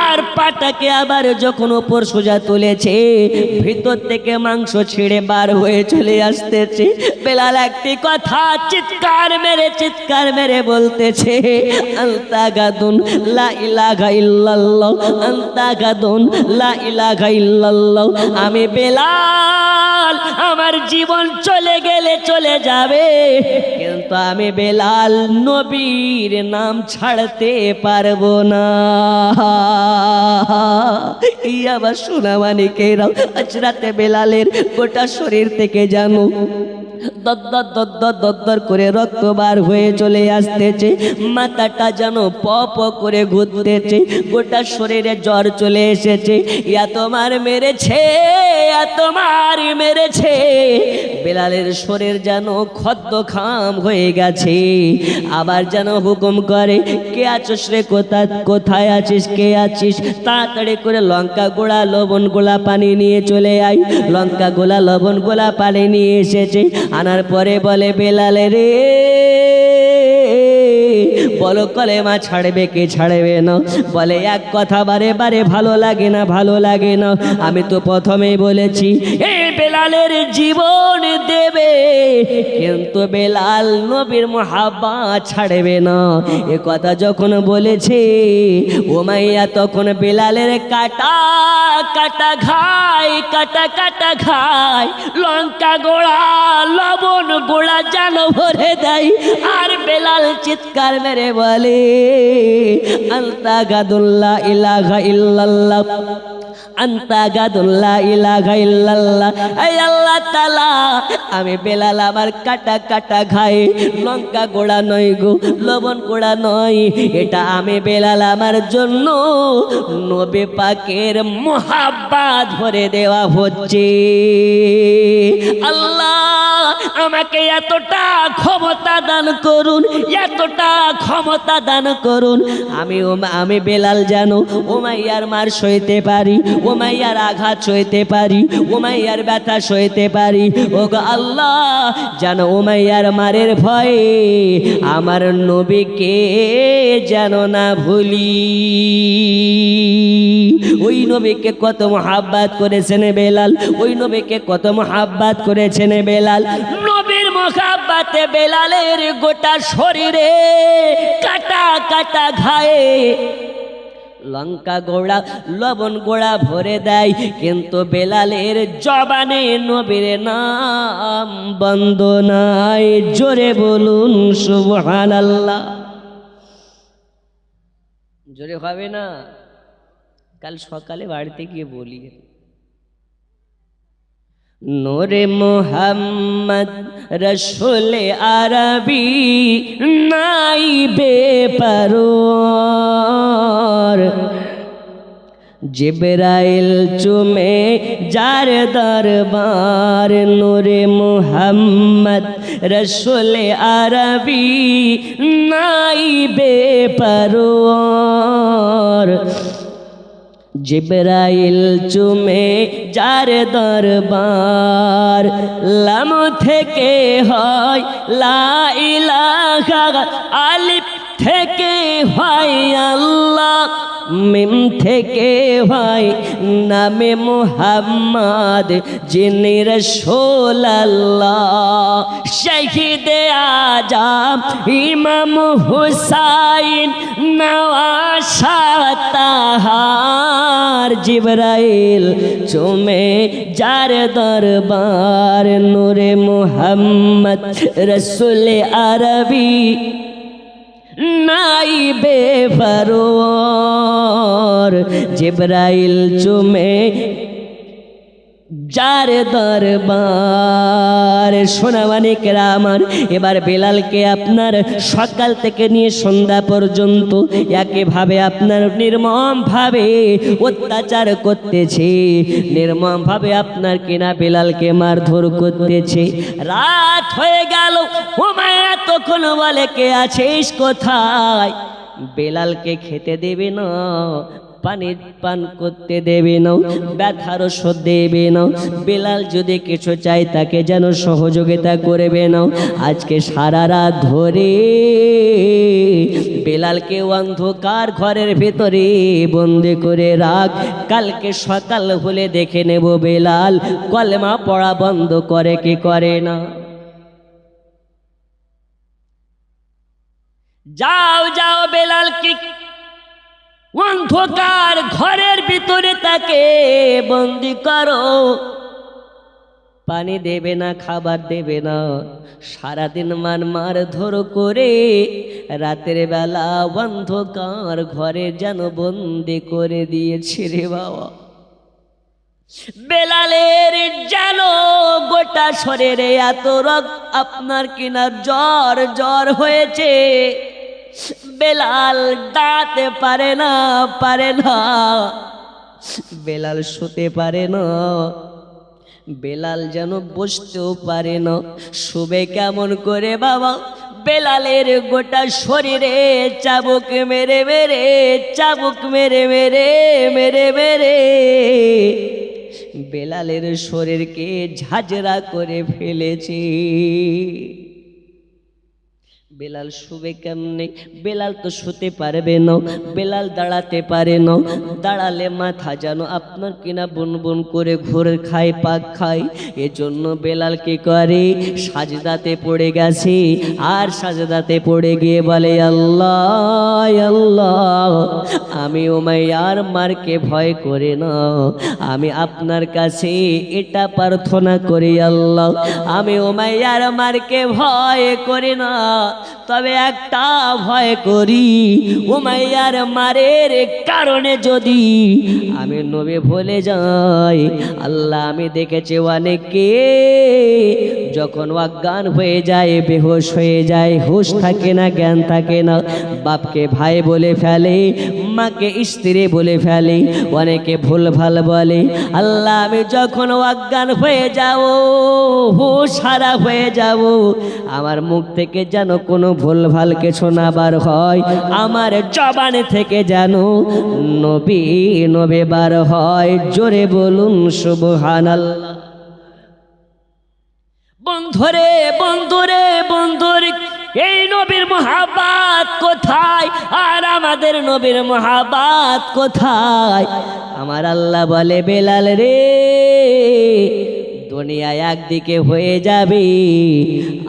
আর পাটাকে আবার যখন উপর সোজা তুলেছে, ভিতর থেকে মাংস ছিঁড়ে বার হয়ে চলে আসতেছে। বেলাল একটি কথা চিৎকার মেরে বলতেছে, আনতা গাদুন লা ইলাহা ইল্লাল্লাহ, আনতা গাদুন লা ইলাহা ইল্লাল্লাহ। আমি বেলাল, আমার জীবন চলে গেলে চলে যাবে, কিন্তু আমি বেলাল নবীর নাম ছাড়তে পারবো না। এই আবার শোনা মানিকেরাও, আজ রাতে বেলালের গোটা শরীর থেকে জানো দর করে রক্ত বার হয়ে চলে আসতেছে। মাথাটা যেন প করে ঘুরতেছে, গোটা শরীরে জ্বর চলে এসেছে। ইয়া তোমার মেরেছে, তোমার মেরেছে। বেলালের শরীর যেন খদ্দ খাম হয়ে গেছে। আবার যেন হুকুম করে, কে আছিস রে, কোথায় আছিস, কে আছিস? তাড়াতাড়ি করে লঙ্কা গোড়া, লবণ গোলা পানি নিয়ে চলে আয়। লঙ্কা গোলা, লবণ গোলা পানি নিয়ে এসেছে। আনার পরে বলে, বেলাল রে, বলো কলেমা ছাড়বে কে ছাড়বে না? বলে, এক কথা বারে বারে ভালো লাগে না, ভালো লাগে না। আমি তো প্রথমেই বলেছি এই বেলালের জীবন দেবে, কিন্তু বেলাল নবীর মোহাব্বত ছাড়বে না। এ কথা যখন বলেছে, উমাইয়া তখন বেলালের কাটা কাটা খায়, লঙ্কা গোড়া, লবণ গোড়া যেন ভরে দেয়। আর বেলাল চিৎকার মেরে বলে, আনতা গাদুল্লা ইলাহা ইল্লাল্লাহ, আনতা গাদুল্লা ইলাহা ইল্লাল্লাহ। এই আল্লাহ তাআলা, আমি বেলাল আমার কাটা কাটা খাই, লঙ্কা গোড়া নয় গো, লবণ গোড়া নয়। এটা আমি বেলাল আমার জন্য নবী পাকের মোহাব্বত ভরে দেওয়া হচ্ছে। আল্লাহ আমাকে এতটা ক্ষমতা দান করুন, এতটা ক্ষমতা দান করুন, আমি বেলাল জানো উমাইয়ার মার সইতে পারি, উমাইয়ার আঘাত সইতে পারি, উমাইয়ার ব্যথা সইতে পারি। ওগো আল্লাহ, জানো উমাইয়ার মারের ভয়ে আমার নবীকে যেন না ভুলি। ওই নবীকে কত মোহাব্বত করেছেন বেলাল, ওই নবীকে কত মোহাব্বত করেছেন বেলাল। নবীর মোহাব্বতে বেলালের গোটা শরীরে কাটা কাটা ঘায়ে লঙ্কা গোড়া, লবণ গোড়া ভরে দেয়, কিন্তু বেলালের জবানে নবীর নাম বন্ধ নাই। জোরে বলুন সুবহানাল্লাহ। জোরে হবে না? কাল সকালে বাড়িতে গিয়ে বলি, নূরে মুহাম্মদ রসুল আরবি নাই বেপরোয়ার, জিবরাইল চুমে যার দরবার নূরে মুহাম্মদ রসুল আরবি নাইবে পরওয়ার জিবরাইল চুমে যার দরবার লাম থেকে হয় লা ইলাহা আলিফ থেকে হয় আল্লাহ মিম থেকে হয় নামে মুহাম্মদ যিনি রাসূল আল্লাহ শহীদ আজম ইমাম হুসাইন নওয়াসা তাহার জিবরাইল চুমে যার দরবার নূরে মুহাম্মদ রাসূল আরবি নাইবে পরওয়ার জিবরাইল চুমে যার দরবার সোনামানিকেরা আমার এবার বেলালকে আপনার সকাল থেকে নিয়ে সন্ধ্যা পর্যন্ত একইভাবে আপনার নির্মমভাবে অত্যাচার করতেছে, নির্মমভাবে আপনার কিনা বেলালকে মারধর করতেছে। রাত হয়ে গেল, উমাইয়া তখন বলে কে আছিস কোথায়? বেলালকে খেতে দেবে না, পানি পান করতে দেবে না, ব্যথার ওষুধ দেবে না, বেলাল যদি কিছু চাই তাকে যেন সহযোগিতা করবে না। আজকে সারা রাত ধরে বেলালকে অন্ধকার ঘরের ভেতরে বন্দি করে রাখ, কালকে সকাল হলে দেখে নেব বেলাল কলেমা পড়া বন্ধ করে কি করে না। যাও যাও বেলালকে অন্ধকার ঘরের ভিতরে তাকে বন্দি করো, পানি দেবে না, খাবার দেবে না, সারাদিন মারধর করে রাতের বেলা অন্ধকার ঘরে যেন বন্দি করে দিয়েছে রে বাবা। বেলালের যেন গোটা শরীরে এত রক্ত আপনার কিনা জ্বর জ্বর হয়েছে, বেলাল দাঁড়াতে পারে না, বেলাল শুতে পারে না, বেলাল যেন বসতেও পারে না, শুবে কেমন করে বাবা? বেলালের গোটা শরীরে চাবুক মেরে মেরে, চাবুক মেরে মেরে মেরে মেরে বেলালের শরীরকে ঝাঁঝরা করে ফেলেছে। বেলাল শুবে কেমনে? বেলাল তো শুতে পারবে না, বেলাল দাঁড়াতে পারে না, দাঁড়ালে মাথা যেন আপনার কিনা বুন বুন করে ঘুরে খায়, পাক খায়। এজন্য বেলাল কি করে? সাজদাতে পড়ে গেছে, আর সাজদাতে পড়ে গিয়ে বলে আল্লাহ আল্লাহ, আমি উমাইয়ার মারকে ভয় করে না, আমি আপনার কাছে এটা প্রার্থনা করি আল্লাহ, আমি উমাইয়ার মারকে ভয় করি না, তবে একটা ভয় করি, উমাইয়ার মারের কারণে যদি আমি নবী ভুলে যাই। আল্লাহ আমি দেখেছি অনেকে যখন অজ্ঞান হয়ে যায়, বেহুশ হয়ে যায়, হুঁশ থাকে না, জ্ঞান থাকে না, বাপকে ভাই বলে ফেলে, মাকে স্ত্রী বলে ফেলে, অনেকে ভুল ভাল বলে। আল্লাহ আমি যখন অজ্ঞান হয়ে যাব, হুঁশ হারা হয়ে যাব, আমার মুখ থেকে যেন কোনো ভুল ভাল কিছু না বার হয়, আমার জবানে থেকে যেন নবী নবী বার হয়। জোরে বলুন সুবহানাল্লাহ। বন্ধুরে বন্ধুরে বন্ধুরে, এই নবীর মহাব্বত কোথায় আর আমাদের নবীর মহাব্বত কোথায়? আমার আল্লাহ বলে বেলাল রে, দুনিয়া একদিকে হয়ে যাবে,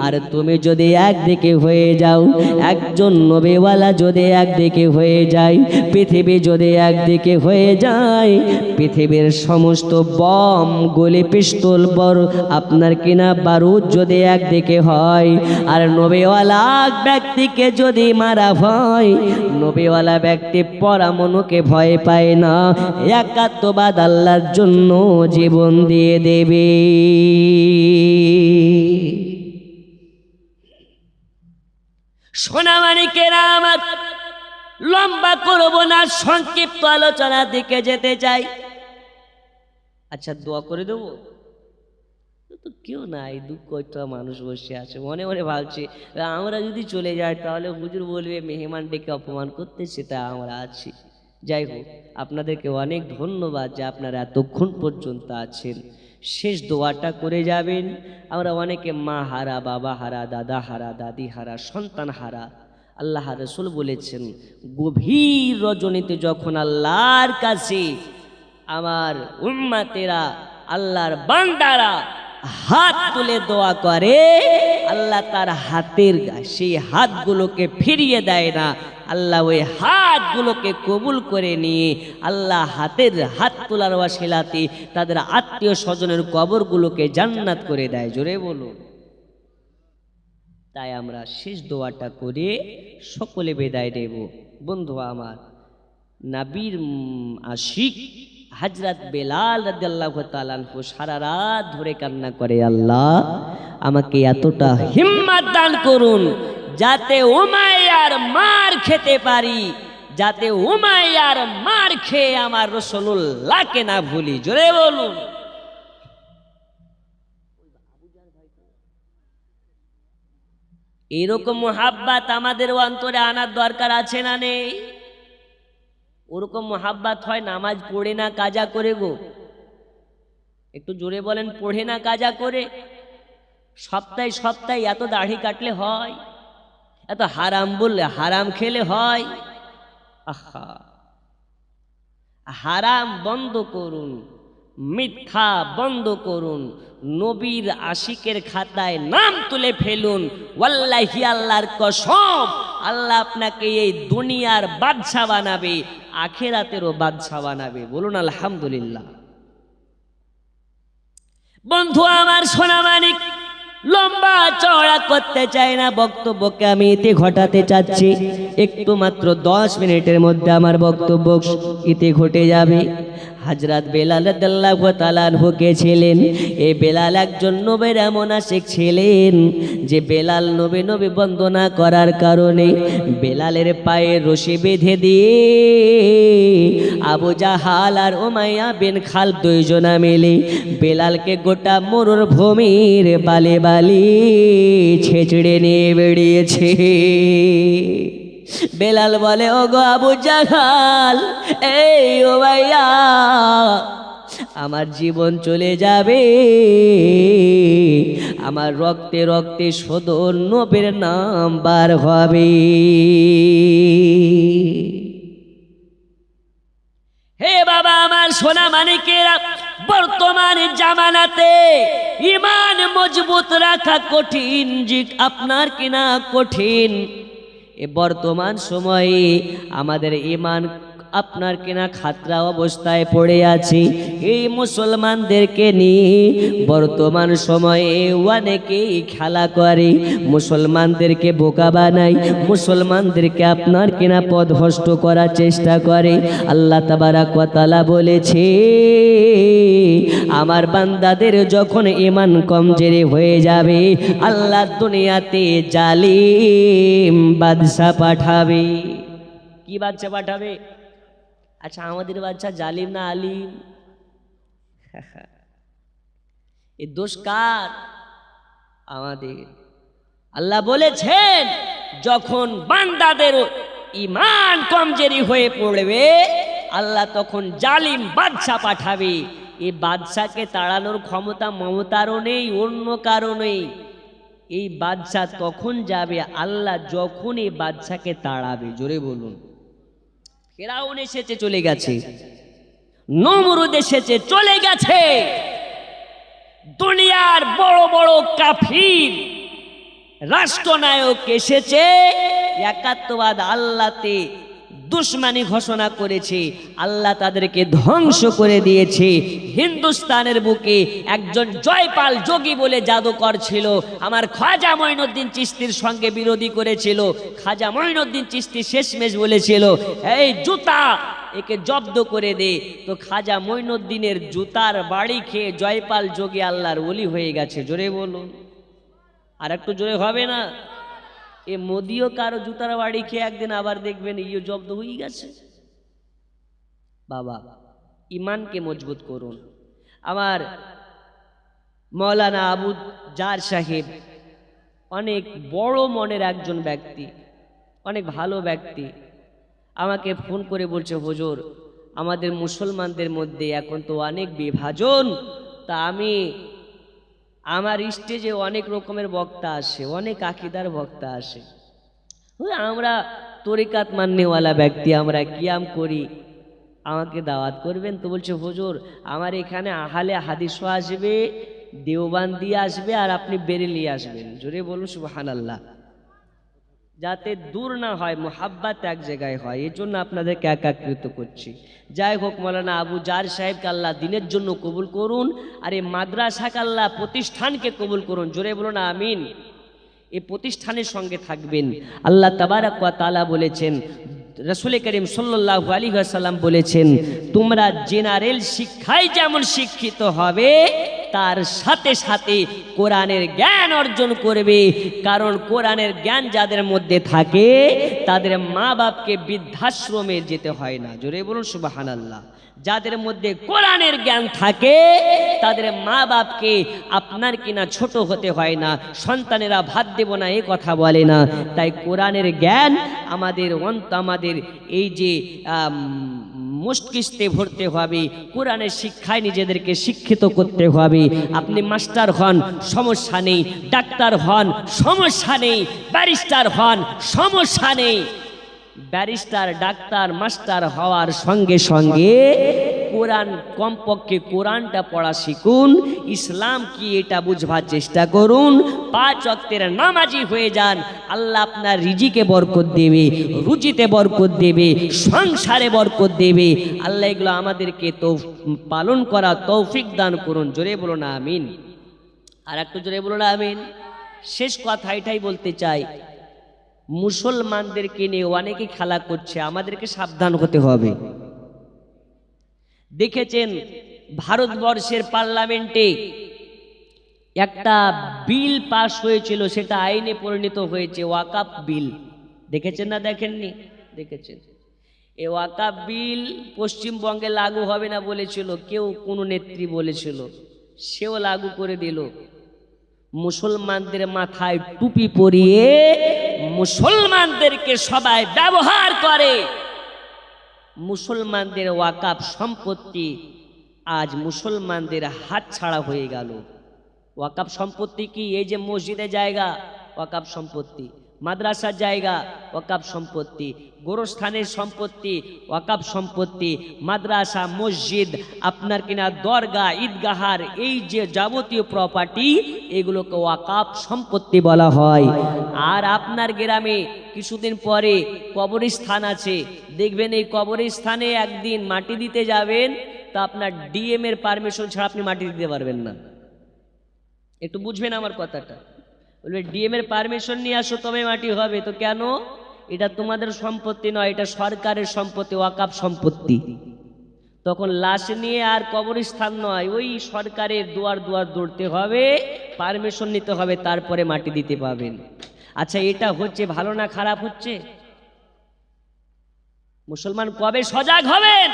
আর তুমি যদি একদিকে হয়ে যাও, একজন নবীওয়ালা যদি একদিকে হয়ে যায়, পৃথিবী যদি একদিকে হয়ে যায়, পৃথিবীর সমস্ত বম গুলি পিস্তল বড় আপনার কিনা বারুদ যদি একদিকে হয়, আর নবীওয়ালা ব্যক্তিকে যদি মারা হয়, নবীওয়ালা ব্যক্তি পরমাণুকে ভয় পায় না, একাত্মবাদ আল্লাহর জন্য জীবন দিয়ে দেবে। সোনামানিকেরা আমার, লম্বা করব না, সংক্ষিপ্ত আলোচনা দিকে যেতে চাই। আচ্ছা দোয়া করে দেবো তো? কেউ নাই, দুঃখটা মানুষ বসে আছে, মনে মনে ভাবছে আমরা যদি চলে যাই তাহলে হুজুর বলবে মেহমান ডেকে অপমান করতে, সেটা আমরা আছি। যাই হোক, আপনাদেরকে অনেক ধন্যবাদ যে আপনারা এতক্ষণ পর্যন্ত আছেন। শেষ দোয়াটা করে যাবেন। আমরা অনেকে মা হারা, বাবা হারা, দাদা হারা, দাদি হারা, সন্তান হারা। আল্লাহ রাসূল বলেছেন গভীর রজনীতে যখন আল্লাহর কাছে আমার উম্মতেরা, আল্লাহর বান্দারা হাত তুলে দোয়া করে, আল্লাহ তার হাতের সেই হাতগুলোকে ফিরিয়ে দেয় না, আল্লাহ ওই হাতগুলোকে কবুল করে নিয়ে আল্লাহ হাত তোলার ওয়াসিলাতে তাদের আত্মীয় স্বজনের কবরগুলোকে জান্নাত করে দেয়। জোরে বলুন। তাই আমরা শেষ দোয়াটা করে সকলে বিদায় দেব। বন্ধু আমার, নবীর আশিক হযরত বেলাল রাদিয়াল্লাহু তাআলা আনহু সারা রাত ধরে কান্না করে, আল্লাহ আমাকে এতটা হিম্মত দান করুন যাতে উমাইয়ার মার খেতে পারি, যাতে উমাইয়ার মার খেয়ে আমার রাসূলুল্লাহকে না ভুলি। জোরে বলুন। এরকম মোহাব্বত আমাদের অন্তরে আনার দরকার আছে না নেই? ওরকম মোহাব্বত হয় নামাজ পড়ে না কাজা করে গো, একটু জোরে বলেন, পড়ে না কাজা করে। সপ্তাহে সপ্তাহে এত দাড়ি কাটলে হয়? এত হারাম বললে, হারাম খেলে হয়? আহা, হারাম বন্ধ করুন, মিথ্যা বন্ধ করুন, নবীর আশিকের খাতায় নাম তুলে ফেলুন। ওয়াল্লাহি আল্লাহর কসম, আল্লাহ আপনাকে এই দুনিয়ার বাদশা বানাবে, আখিরাতেরও বাদশা বানাবে। বলুন আলহামদুলিল্লাহ। বন্ধু আমার সোনা মানিক, লম্বা চওড়া করতে চাই না বক্তব্যকে, আমি এতে ঘটাতে চাচ্ছি একটু মাত্র 10 মিনিটের মধ্যে আমার বক্তব্য এতে ঘটে যাবে। হযরত বেলাল রাদিয়াল্লাহু তাআলা আনহু কে ছিলেন? এই বেলাল একজন নবীর এমন আশিক ছিলেন যে বেলাল নবী নবী বন্দনা করার কারণে বেলালের পায়ে রশি বেঁধে দিয়ে আবু জাহাল আর উমাইয়া বিন খালদ দুইজনা মিলে বেলালকে গোটা মরুভূমির বালি বালি ছেঁচড়ে নিয়ে বেরিয়েছে। বেলাল বলে, ওগো আবু জাহাল, এই উমাইয়া, আমার জীবন চলে যাবে, আমার রক্তে রক্তে শুধু নবীর নাম বার হবে। হে বাবা আমার সোনা মানিকেরা, বর্তমান জামানাতে ঈমান মজবুত রাখা কঠিন, জি আপনার কিনা কঠিন। এ বর্তমান সময়ে আমাদের ঈমান আপনার কিনা খাতরা অবস্থায় পড়ে আছে। এই মুসলমানদেরকে নিয়ে বর্তমান সময়ে অনেকেই খেলা করে, মুসলমানদেরকে বোকা বানায়, মুসলমানদেরকে আপনার কিনা পথভ্রষ্ট করার চেষ্টা করে। আল্লাহ তাবারাক ওয়া তাআলা বলেছে, আমার বান্দাদের যখন ঈমান কমজোরি হয়ে যাবে, আল্লাহ দুনিয়াতে জালিম বাদশা পাঠাবে। কি বাদশা পাঠাবে? আচ্ছা, আমাদের বাচ্চা জালিম না আলিম? এই দোষ কার? আমাদের। আল্লাহ বলেছেন, যখন বান্দাদের ঈমান কমজোরি হয়ে পড়বে, আল্লাহ তখন জালিম বাদশা পাঠাবে। এই বাদশাকে তাড়ানোর ক্ষমতা মমতারও নেই, অন্য কারণেই। এই বাদশা তখন যাবে আল্লাহ যখন এই বাদশাকে তাড়াবে। জোরে বলুন। ফেরাউন এসেছে, চলে গেছে, নমরুদ এসেছে, চলে গেছে, দুনিয়ার বড় বড় কাফির রাষ্ট্রনায়ক এসেছে, একাত্মবাদ আল্লাহতে দুশ্মনী ঘোষণা করেছে, আল্লাহ তাদেরকে ধ্বংস করে দিয়েছে। হিন্দুস্তানের বুকে একজন জয়পাল যোগী বলে জাদুকর ছিল, আমার খাজা মঈনুদ্দিন চিশতির সঙ্গে বিরোধী করেছিল। খাজা মঈনুদ্দিন চিশতি শেষমেশ বলেছিল, এই জুতা একে জব্দ করে দে। তো খাজা মঈনুদ্দিনের জুতার বাড়ি খেয়ে জয়পাল যোগী আল্লাহর ওলি হয়ে গেছে। জোরে বলুন, আর একটু জোরে হবে না? এ মোদিও কারো জুতার বাড়ি খেয়ে একদিন আবার দেখবেন ইয়ে জব্দ হয়ে গেছে। বাবা ইমানকে মজবুত করুন। আমার মৌলানা আবু জার সাহেব অনেক বড় মনের একজন ব্যক্তি, অনেক ভালো ব্যক্তি, আমাকে ফোন করে বলছে, হুজুর আমাদের মুসলমানদের মধ্যে এখন তো অনেক বিভাজন, তা আমি আমার স্টেজে অনেক রকমের বক্তা আসে, অনেক আকিদার বক্তা আসে, আমরা তরিকাত মাননেওয়ালা ব্যক্তি, আমরা কিয়াম করি, আমাকে দাওয়াত করবেন? তো বলছে হুজুর আমার এখানে আহলে হাদিসও আসবে, দেওবান্দি আসবে, আর আপনি বেরেলি আসবেন। জোরে বলুন সুবহানাল্লাহ। যাতে দূর না হয়, মোহাব্বত এক জায়গায় হয়, এই জন্য আপনাদেরকে একাকৃত করছি। যাই হোক, মৌলানা আবু জার সাহেবকে আল্লাহ দিনের জন্য কবুল করুন, আর এই মাদ্রাসাকে আল্লাহ প্রতিষ্ঠানকে কবুল করুন। জোরে বলুন আমিন। এই প্রতিষ্ঠানের সঙ্গে থাকবেন। আল্লাহ তাবারাক ওয়া তাআলা বলেছেন, রাসূল করিম সাল্লাল্লাহু আলাইহি ওয়াসাল্লাম বলেছেন, তোমরা জেনারেল শিক্ষায় যেমন শিক্ষিত হবে তার সাথে সাথে কোরআনের জ্ঞান অর্জন করবে, কারণ কোরআনের জ্ঞান যাদের মধ্যে থাকে তাদের মা বাপকে বৃদ্ধাশ্রমে যেতে হয় না। জোরে বলুন সুবহানাল্লাহ। যাদের মধ্যে কোরআনের জ্ঞান থাকে তাদের মা বাপকে আপনার কিনা ছোট হতে হয় না, সন্তানেরা ভাত দেব না এই কথা বলে না। তাই কোরআনের জ্ঞান আমাদের এই যে মস্তিষ্কে ভরতে হবে, কোরআনের শিক্ষায় নিজেদেরকে শিক্ষিত করতে হবে। আপনি মাস্টার হন সমস্যা নেই, ডাক্তার হন সমস্যা নেই, ব্যারিস্টার হন সমস্যা নেই। ব্যারিস্টার ডাক্তার মাস্টার হওয়ার সঙ্গে সঙ্গে কোরআন, কমপক্ষে কোরআনটা পড়া শিখুন, ইসলাম কি এটা বুঝবার চেষ্টা করুন, 5 ওয়াক্তের নামাজি হয়ে যান। আল্লাহ আপনার রিজিকে বরকত দেবে, রুজিতে বরকত দেবে, সংসারে বরকত দেবে। আল্লাহ এগুলো আমাদেরকে তো পালন করা তৌফিক দান করুন। জোরে বলুন আমিন। আর একটু জোরে বলুন আমিন। শেষ কথা এটাই বলতে চাই, মুসলমানদেরকে নিয়ে অনেকে খেলা করছে, আমাদেরকে সাবধান হতে হবে। দেখেছেন ভারতবর্ষের পার্লামেন্টে একটা বিল পাস হয়েছিল, সেটা আইনে পরিণত হয়েছে, ওয়াকাফ বিল। দেখেছেন না দেখেননি? দেখেছেন। এই ওয়াকাফ বিল পশ্চিমবঙ্গে লাগু হবে না বলেছিল কেউ, কোনো নেত্রী বলেছিল, সেও লাগু করে দিল। মুসলমানদের মাথায় টুপি পরিয়ে মুসলমানদেরকে সবাই ব্যবহার করে। মুসলমানদের ওয়াকাফ সম্পত্তি আজ মুসলমানদের হাতছাড়া হয়ে গেল। ওয়াকাফ সম্পত্তি কি? এই যে মসজিদের জায়গা ওয়াকাফ সম্পত্তি, মাদ্রাসার জায়গা ওয়াকাফ সম্পত্তি, গোরস্থানের সম্পত্তি ওয়াকাফ সম্পত্তি, মাদ্রাসা মসজিদ আপনার কিনা দরগা ঈদগাহার এই যে যাবতীয় প্রপার্টি এগুলোকে ওয়াকাফ সম্পত্তি বলা হয়। আর আপনার গ্রামে কিছুদিন পরে কবরস্থান আছে, দেখবেন এই কবরস্থানে একদিন মাটি দিতে যাবেন, তা আপনার ডিএম এর পারমিশন ছাড়া আপনি মাটি দিতে পারবেন না। একটু বুঝবেন আমার কথাটা। বলবে ডিএম এর পারমিশন নিয়ে আসো তবে মাটি হবে। তো কেন? এটা তোমাদের সম্পত্তি নয়, এটা সরকারের সম্পত্তি, ওয়াকাফ সম্পত্তি। তখন লাশ নিয়ে আর কবরস্থান নয়, ওই সরকারের দুয়ার দুয়ার দৌড়তে হবে, পারমিশন নিতে হবে, তারপরে মাটি দিতে পাবেন। আচ্ছা, এটা হচ্ছে ভালো না খারাপ হচ্ছে? মুসলমান কবে সজাগ হবেন?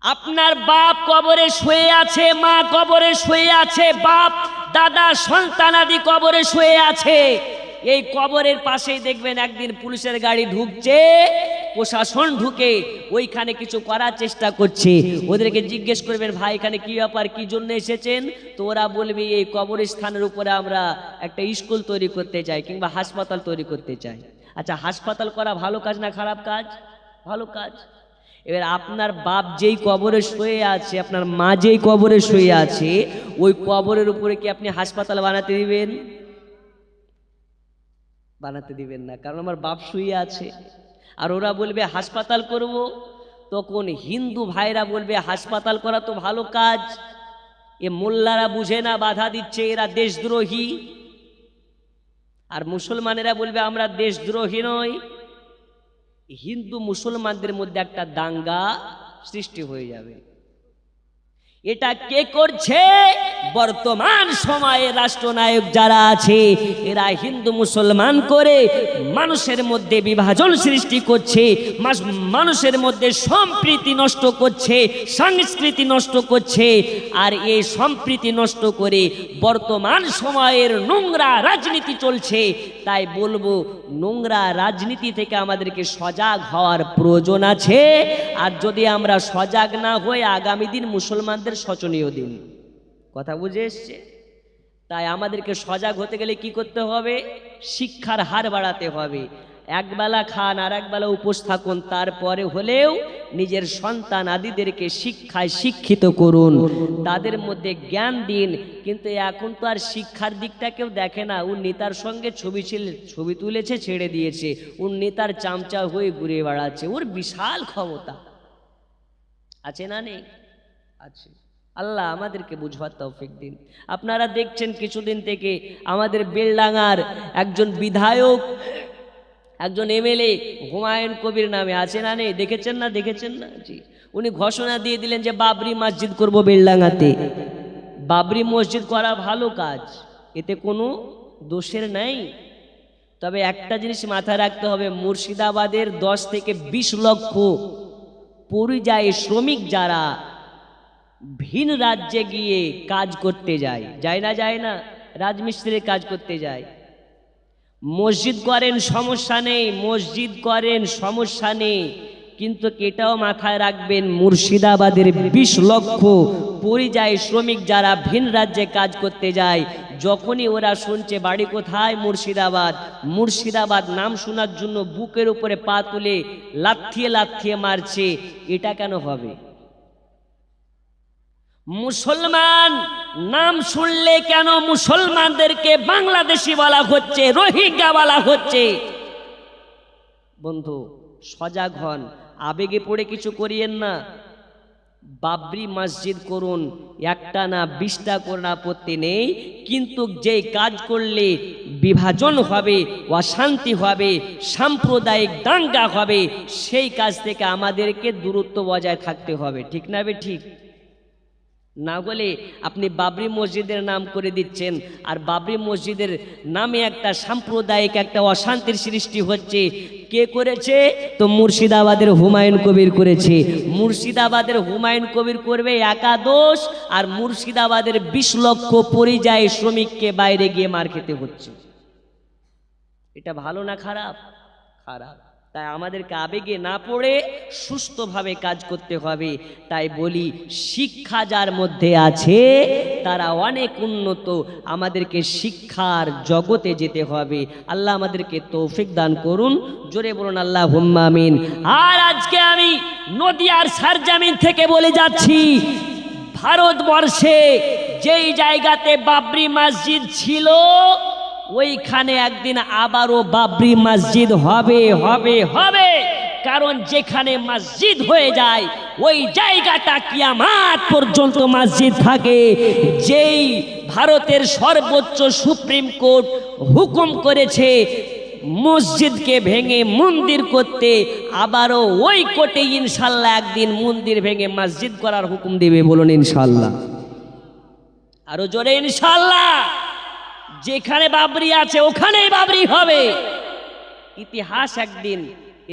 আপনার বাপ কবরে শুয়ে আছে, মা কবরে শুয়ে আছে, বাপ দাদা সন্তানাদি কবরে শুয়ে আছে। এই কবরের পাশেই দেখবেন একদিন পুলিশের গাড়ি ঢুকছে, প্রশাসন ঢুকে ওইখানে কিছু করার চেষ্টা করছে। ওদেরকে জিজ্ঞেস করবেন, ভাই এখানে কি ব্যাপার, কি জন্য এসেছেন? তো ওরা বলবে এই কবরস্থানের উপরে আমরা একটা স্কুল তৈরি করতে চাই কিংবা হাসপাতাল তৈরি করতে চাই। আচ্ছা, হাসপাতাল করা ভালো কাজ না খারাপ কাজ? ভালো কাজ। এবার আপনার বাপ যেই কবরে শুয়ে আছে, আপনার মা যেই কবরে শুয়ে আছে, ওই কবরের উপরে কি আপনি হাসপাতাল বানাতে দিবেন? বানাতে দিবেন না, কারণ আমার বাপ শুয়ে আছে। আর ওরা বলবে হাসপাতাল করব, তখন হিন্দু ভাইরা বলবে হাসপাতাল করা তো ভালো কাজ, এ মোল্লারা বুঝে না, বাধা দিচ্ছে, এরা দেশদ্রোহী। আর মুসলমানেরা বলবে আমরা দেশদ্রোহী নই। হিন্দু মুসলমানদের মধ্যে একটা দাঙ্গা সৃষ্টি হয়ে যাবে। এটা কে করছে? বর্তমান সময়ে রাষ্ট্রনায়ক যারা আছে এরা হিন্দু মুসলমান করে মানুষের মধ্যে বিভাজন সৃষ্টি করছে, মানুষের মধ্যে সম্প্রীতি নষ্ট করছে, সংস্কৃতি নষ্ট করছে। আর এই সম্প্রীতি নষ্ট করে বর্তমান সময়ের নোংরা রাজনীতি চলছে। তাই বলবো, নোংরা রাজনীতি থেকে আমাদেরকে সজাগ হওয়ার প্রয়োজন আছে। আর যদি আমরা সজাগ না হই, আগামী দিন মুসলমানদের শোচনীয় দিন। কথা বুঝে এসছে? তাই আমাদেরকে সজাগ হতে গেলে কি করতে হবে? শিক্ষার হার বাড়াতে হবে। একবেলা খান আর একবেলা উপোস থাকুন, তারপরে হলেও নিজের সন্তান আদিদেরকে শিক্ষায় শিক্ষিত করুন, তাদের মধ্যে জ্ঞান দিন। কিন্তু এখন তো আর শিক্ষার দিকটা কেউ দেখে না। ওর নেতার সঙ্গে ছবি তুলেছে, ছেড়ে দিয়েছে, ওর নেতার চামচা হয়ে ঘুরে বেড়াচ্ছে। ওর বিশাল ক্ষমতা আছে না নেই? আছে। আল্লাহ আমাদেরকে বুঝবার তৌফিক দিন। আপনারা দেখছেন কিছুদিন থেকে আমাদের বেলডাঙ্গার একজন বিধায়ক, একজন এমএলএ হুমায়ুন কবির নামে, আছে না নেই? দেখেছেন না? দেখেছেন না? জি। উনি ঘোষণা দিয়ে দিলেন যে বাবরি মসজিদ করব বেলডাঙ্গাতে। বাবরি মসজিদ করা ভালো কাজ, এতে কোনো দোষের নাই। তবে একটা জিনিস মাথায় রাখতে হবে, মুর্শিদাবাদের 10 থেকে 20 লক্ষ পরিযায়ী শ্রমিক যারা ভিন রাজ্যে গিয়ে কাজ করতে যায়, যায় না? রাজমিস্ত্রির কাজ করতে যায়। মসজিদ করেন সমস্যা নেই, মসজিদ করেন সমস্যা নেই, কিন্তু এটাও মাথায় রাখবেন, মুর্শিদাবাদের 20 লক্ষ পরিযায়ী শ্রমিক যারা ভিন রাজ্যে কাজ করতে যায়, যখনই ওরা শুনছে বাড়ি কোথায় মুর্শিদাবাদ, মুর্শিদাবাদ নাম শোনার জন্য বুকের উপরে পা তুলে লাথিয়ে মারছে। এটা কেন হবে? মুসলমান নাম শুনলে কেন মুসলমানদেরকে বাংলাদেশি বলা হচ্ছে, রোহিঙ্গা বলা হচ্ছে? বন্ধু সজাগ হন, আবেগে পড়ে কিছু করিয়েন না। বাবরি মসজিদ করুন, একটা না 20টা করুন, আপত্তি নেই। কিন্তু যে কাজ করলে বিভাজন হবে, অশান্তি হবে, সাম্প্রদায়িক দাঙ্গা হবে, সেই কাজ থেকে আমাদেরকে দূরত্ব বজায় থাকতে হবে। ঠিক না বে ঠিক? না বলে আপনি বাবরি মসজিদের নাম করে দিচ্ছেন, আর বাবরি মসজিদের নামে একটা সাম্প্রদায়িক একটা অশান্তির সৃষ্টি হচ্ছে। কে করেছে? তো মুর্শিদাবাদের হুমায়ুন কবির করেছে। মুর্শিদাবাদের হুমায়ুন কবির করবে একাদোষ, আর মুর্শিদাবাদের 20 লক্ষ পরিযায়ী শ্রমিককে বাইরে গিয়ে মার খেতে হচ্ছে। এটা ভালো না খারাপ? খারাপ। তাই আমাদেরকে আবেগে না পড়ে সুস্থভাবে কাজ করতে হবে। তাই বলি, শিক্ষা যার মধ্যে আছে তারা অনেক উন্নত। আমাদেরকে শিক্ষার জগতে যেতে হবে। আল্লাহ আমাদেরকে তৌফিক দান করুন। জোরে বলুন আল্লাহুম্মা আমিন। আর আজকে আমি নদিয়ার সরজমিন থেকে বলে যাচ্ছি, ভারতবর্ষে যেই জায়গাতে বাবরি মসজিদ ছিল, ওইখানে একদিন আবারও বাবরি মসজিদ হবে। কারণ যেখানে মসজিদ হয়ে যায় ওই জায়গাটা কিয়ামত পর্যন্ত মসজিদ থাকে। যেই ভারতের সর্বোচ্চ সুপ্রিম কোর্ট হুকুম করেছে মসজিদকে ভেঙে মন্দির করতে, আবারও ওই কোর্টে ইনশাল্লাহ একদিন মন্দির ভেঙে মসজিদ করার হুকুম দেবে। বলুন ইনশাল্লাহ, আরো জোরে ইনশাল্লাহ। যেখানে বাবরি আছে ওখানেই বাবরি হবে। ইতিহাস একদিন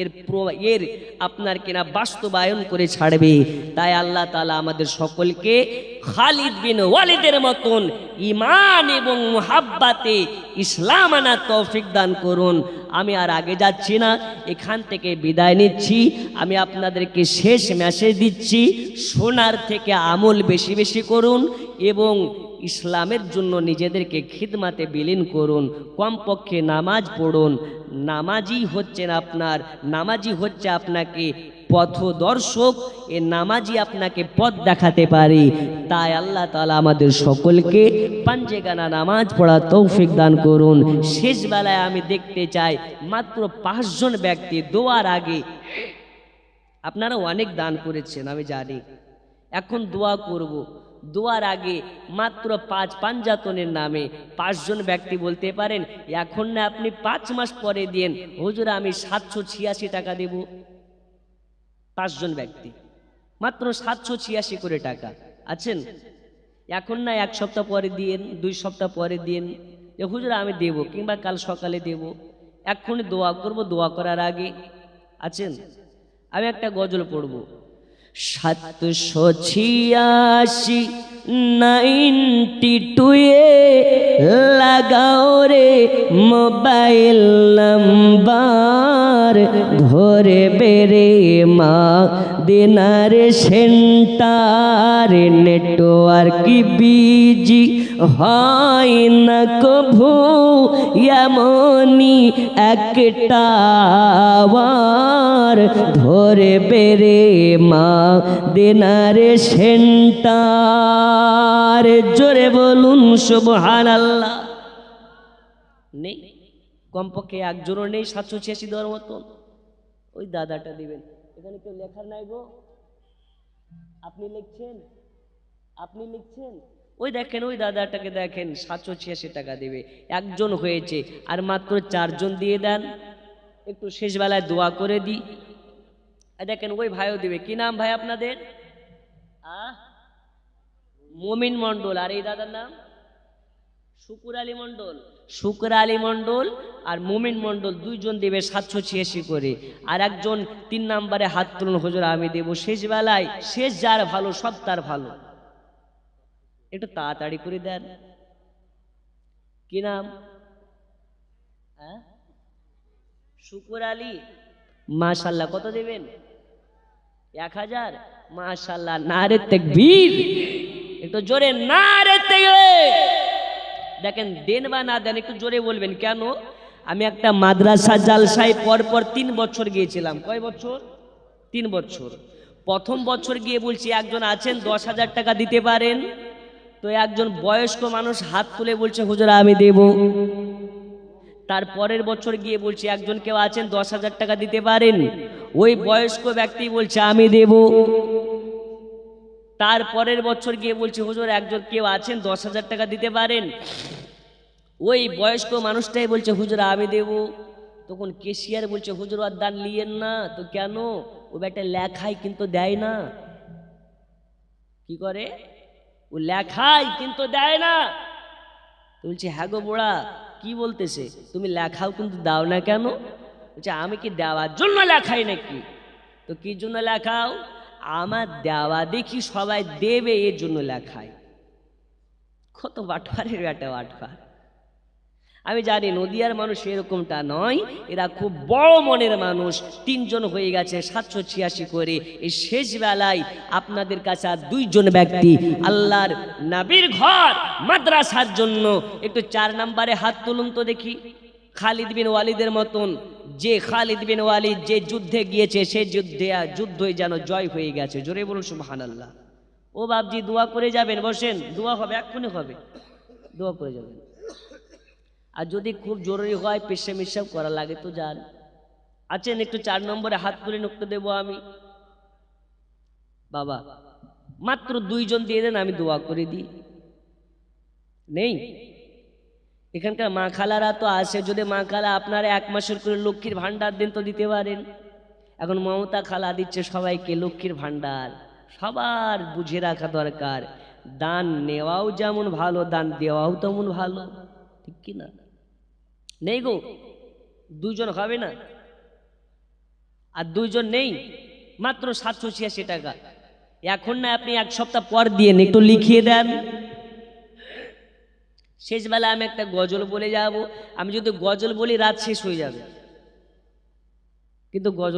এর আপনার কিনা বাস্তবায়ন করে ছাড়বে। তাই আল্লাহ তাআলা আমাদের সকলকে খালিদ বিন ওয়ালিদের মতন ঈমান এবং মুহাব্বাতে ইসলাম আনার তৌফিক দান করুন। আমি আর আগে যাচ্ছি না, এখান থেকে বিদায় নিচ্ছি। আমি আপনাদেরকে শেষ মেসেজ দিচ্ছি, শোনার থেকে আমল বেশি বেশি করুন এবং ইসলামের জন্য নিজেদেরকে খিদমাতে বিলীন করুন। কমপক্ষে নামাজ পড়ুন। নামাজি হচ্ছে আপনাকে পথদর্শক। এ নামাজি আপনাকে পথ দেখাতে পারে। তাই আল্লাহ তাআলা আমাদের সকলকে পাঞ্জেগানা নামাজ পড়া তৌফিক দান করুন। শেষ বেলায় আমি দেখতে চাই মাত্র 5 জন ব্যক্তি দোয়ার আগে, আপনারা অনেক দান করেছেন আমি জানি, এখন দোয়া করব। দোয়ার আগে মাত্র 5 পাঞ্জাতনের নামে 5 জন ব্যক্তি বলতে পারেন, এখন না আপনি 5 মাস পরে দেন হুজুর, আমি 786 টাকা দেব। 5 জন ব্যক্তি মাত্র 786 করে টাকা। আছেন? এখন না, এক সপ্তাহ পরে দিন, 2 সপ্তাহ পরে দিন, যে হুজুর আমি দেব, কিংবা কাল সকালে দেব, এক্ষুনি দোয়া করব, দোয়া করার আগে। আছেন? আমি একটা গজল পড়ব। 786 92 এ লাগাও রে মোবাইল নাম্বার, ধরে বেরে মা দিনার সেন্টার, নেটওয়ার্ক বিজি হয় না কভু, এমনই একটা বার, ধরে বেরে মা দিনার সেন্টার। জোরে বলুন সুবহানাল্লাহ। নেই, কমপক্ষে একজনও নেই 786 দেওয়ার মতন। ওই দাদাটা দিবেন। এখানে কেউ লেখার নাই গো? আপনি লিখছেন? আপনি লিখছেন? ওই দেখেন, ওই দাদাটাকে দেখেন, 786 টাকা দেবে। একজন হয়েছে, আর মাত্র 4 জন দিয়ে দেন। একটু শেষ বেলায় দোয়া করে দিই। দেখেন ওই ভাইও দিবে। কি নাম ভাই আপনাদের? মমিন মন্ডল। আর এই দাদার নাম শুকুর আলী মন্ডল। শুকুর আলী মন্ডল আর মমিন মন্ডল, 2 জন দেবে 786 করে। আর একজন 3 নম্বরে হাত তুলুন, হুজুর আমি দেব। শেষ বেলায়, শেষ যার ভালো সব তার ভালো। একটু তাড়াতাড়ি করে দেন। কি নাম? শুকুর আলী। মাশাআল্লাহ। কত দেবেন? 1000। মাশাআল্লাহ। নারে তাকবীর। একটু জোরে নারে তাকবীর। দেখেন, দেন বা না দেন একটু জোরে বলবেন। কেন? আমি একটা মাদ্রাসা জালসায় পরপর 3 বছর গিয়েছিলাম। কয় বছর? 3 বছর। প্রথম বছর গিয়ে বলছি, একজন আছেন 10,000 টাকা দিতে পারেন? তো একজন বয়স্ক মানুষ হাত তুলে বলছে, হুজুর আমি দেব। তারপরের বছর গিয়ে বলছি, একজন কেউ আছেন 10,000 টাকা দিতে পারেন? ওই বয়স্ক ব্যক্তি বলছে আমি দেব। তারপরের বছর গিয়ে বলছি, হুজুর একজন কেউ আছেন 10,000 টাকা দিতে পারেন? ওই বয়স্ক মানুষটাই বলছে, হুজুর আমি দেব। তখন কেশিয়ার বলছে, হুজুর আর দান লিয়েন না। তো কেন? ও বেটা লেখায় কিন্তু দেয় না। কি করে? ও লেখায় কিন্তু দেয় না। বলছি, হ্যাঁ গো বুড়া, কি বলতেছে? তুমি লেখাও কিন্তু দাও না কেন? বলছে, আমি কি দেওয়ার জন্য লেখাই নাকি? তো কি জন্য লেখাও? আমার দেওয়া দেখি সবাই দেবে, এর জন্য লেখাই। কত বাটপারের বেটা বাটপার। আমি জানি নদিয়ার মানুষ এরকমটা নয়, এরা খুব বড় মনের মানুষ। 3 জন হয়ে গেছে 786 করে। এই শেষ বেলায় আপনাদের কাছে আর 2 জন ব্যক্তি আল্লাহর নবীর ঘর মাদ্রাসার জন্য একটু 4 নম্বরে হাত তুলুন তো দেখি। খালিদ বিন ওয়ালিদের মতন, যে খালিদ বিন ওয়ালিদ যে যুদ্ধে গিয়েছে, সে যুদ্ধই যেন জয় হয়ে গেছে। জোরে বলুন সুবহানাল্লাহ। ও বাপজি দোয়া করে যাবেন, বসেন, দোয়া হবে, এক্ষুনি হবে, দোয়া করে যাবেন। আর যদি খুব জরুরি হয়, পেশাব মিশাব করা লাগে তো যান। আছেন? একটু 4 নম্বরে হাত তুলে নকতে দেবো আমি। বাবা মাত্র 2 জন দিয়ে দেন, আমি দোয়া করে দিই। নেই? এখানকার মা খালারা তো আসে। যদি মা খালা আপনারা 1 মাসের করে লক্ষ্মীর ভান্ডার দেন তো দিতে পারেন। এখন মমতা খালা দিচ্ছে সবাইকে লক্ষ্মীর ভান্ডার। সবার বুঝে রাখা দরকার, দান নেওয়াও যেমন ভালো, দান দেওয়াও তেমন ভালো। ঠিক কি না? নেই গো, 2 জন হবে না। আর 2 জন নেই, মাত্র 786 টাকা। এখন না, আপনি 1 সপ্তাহ পর দিয়ে একটু লিখিয়ে দেন। শেষ বেলা আমি একটা গজল বলে যাব। আমি যদি গজল বলি রাত শেষ হয়ে যাবে, কিন্তু গজল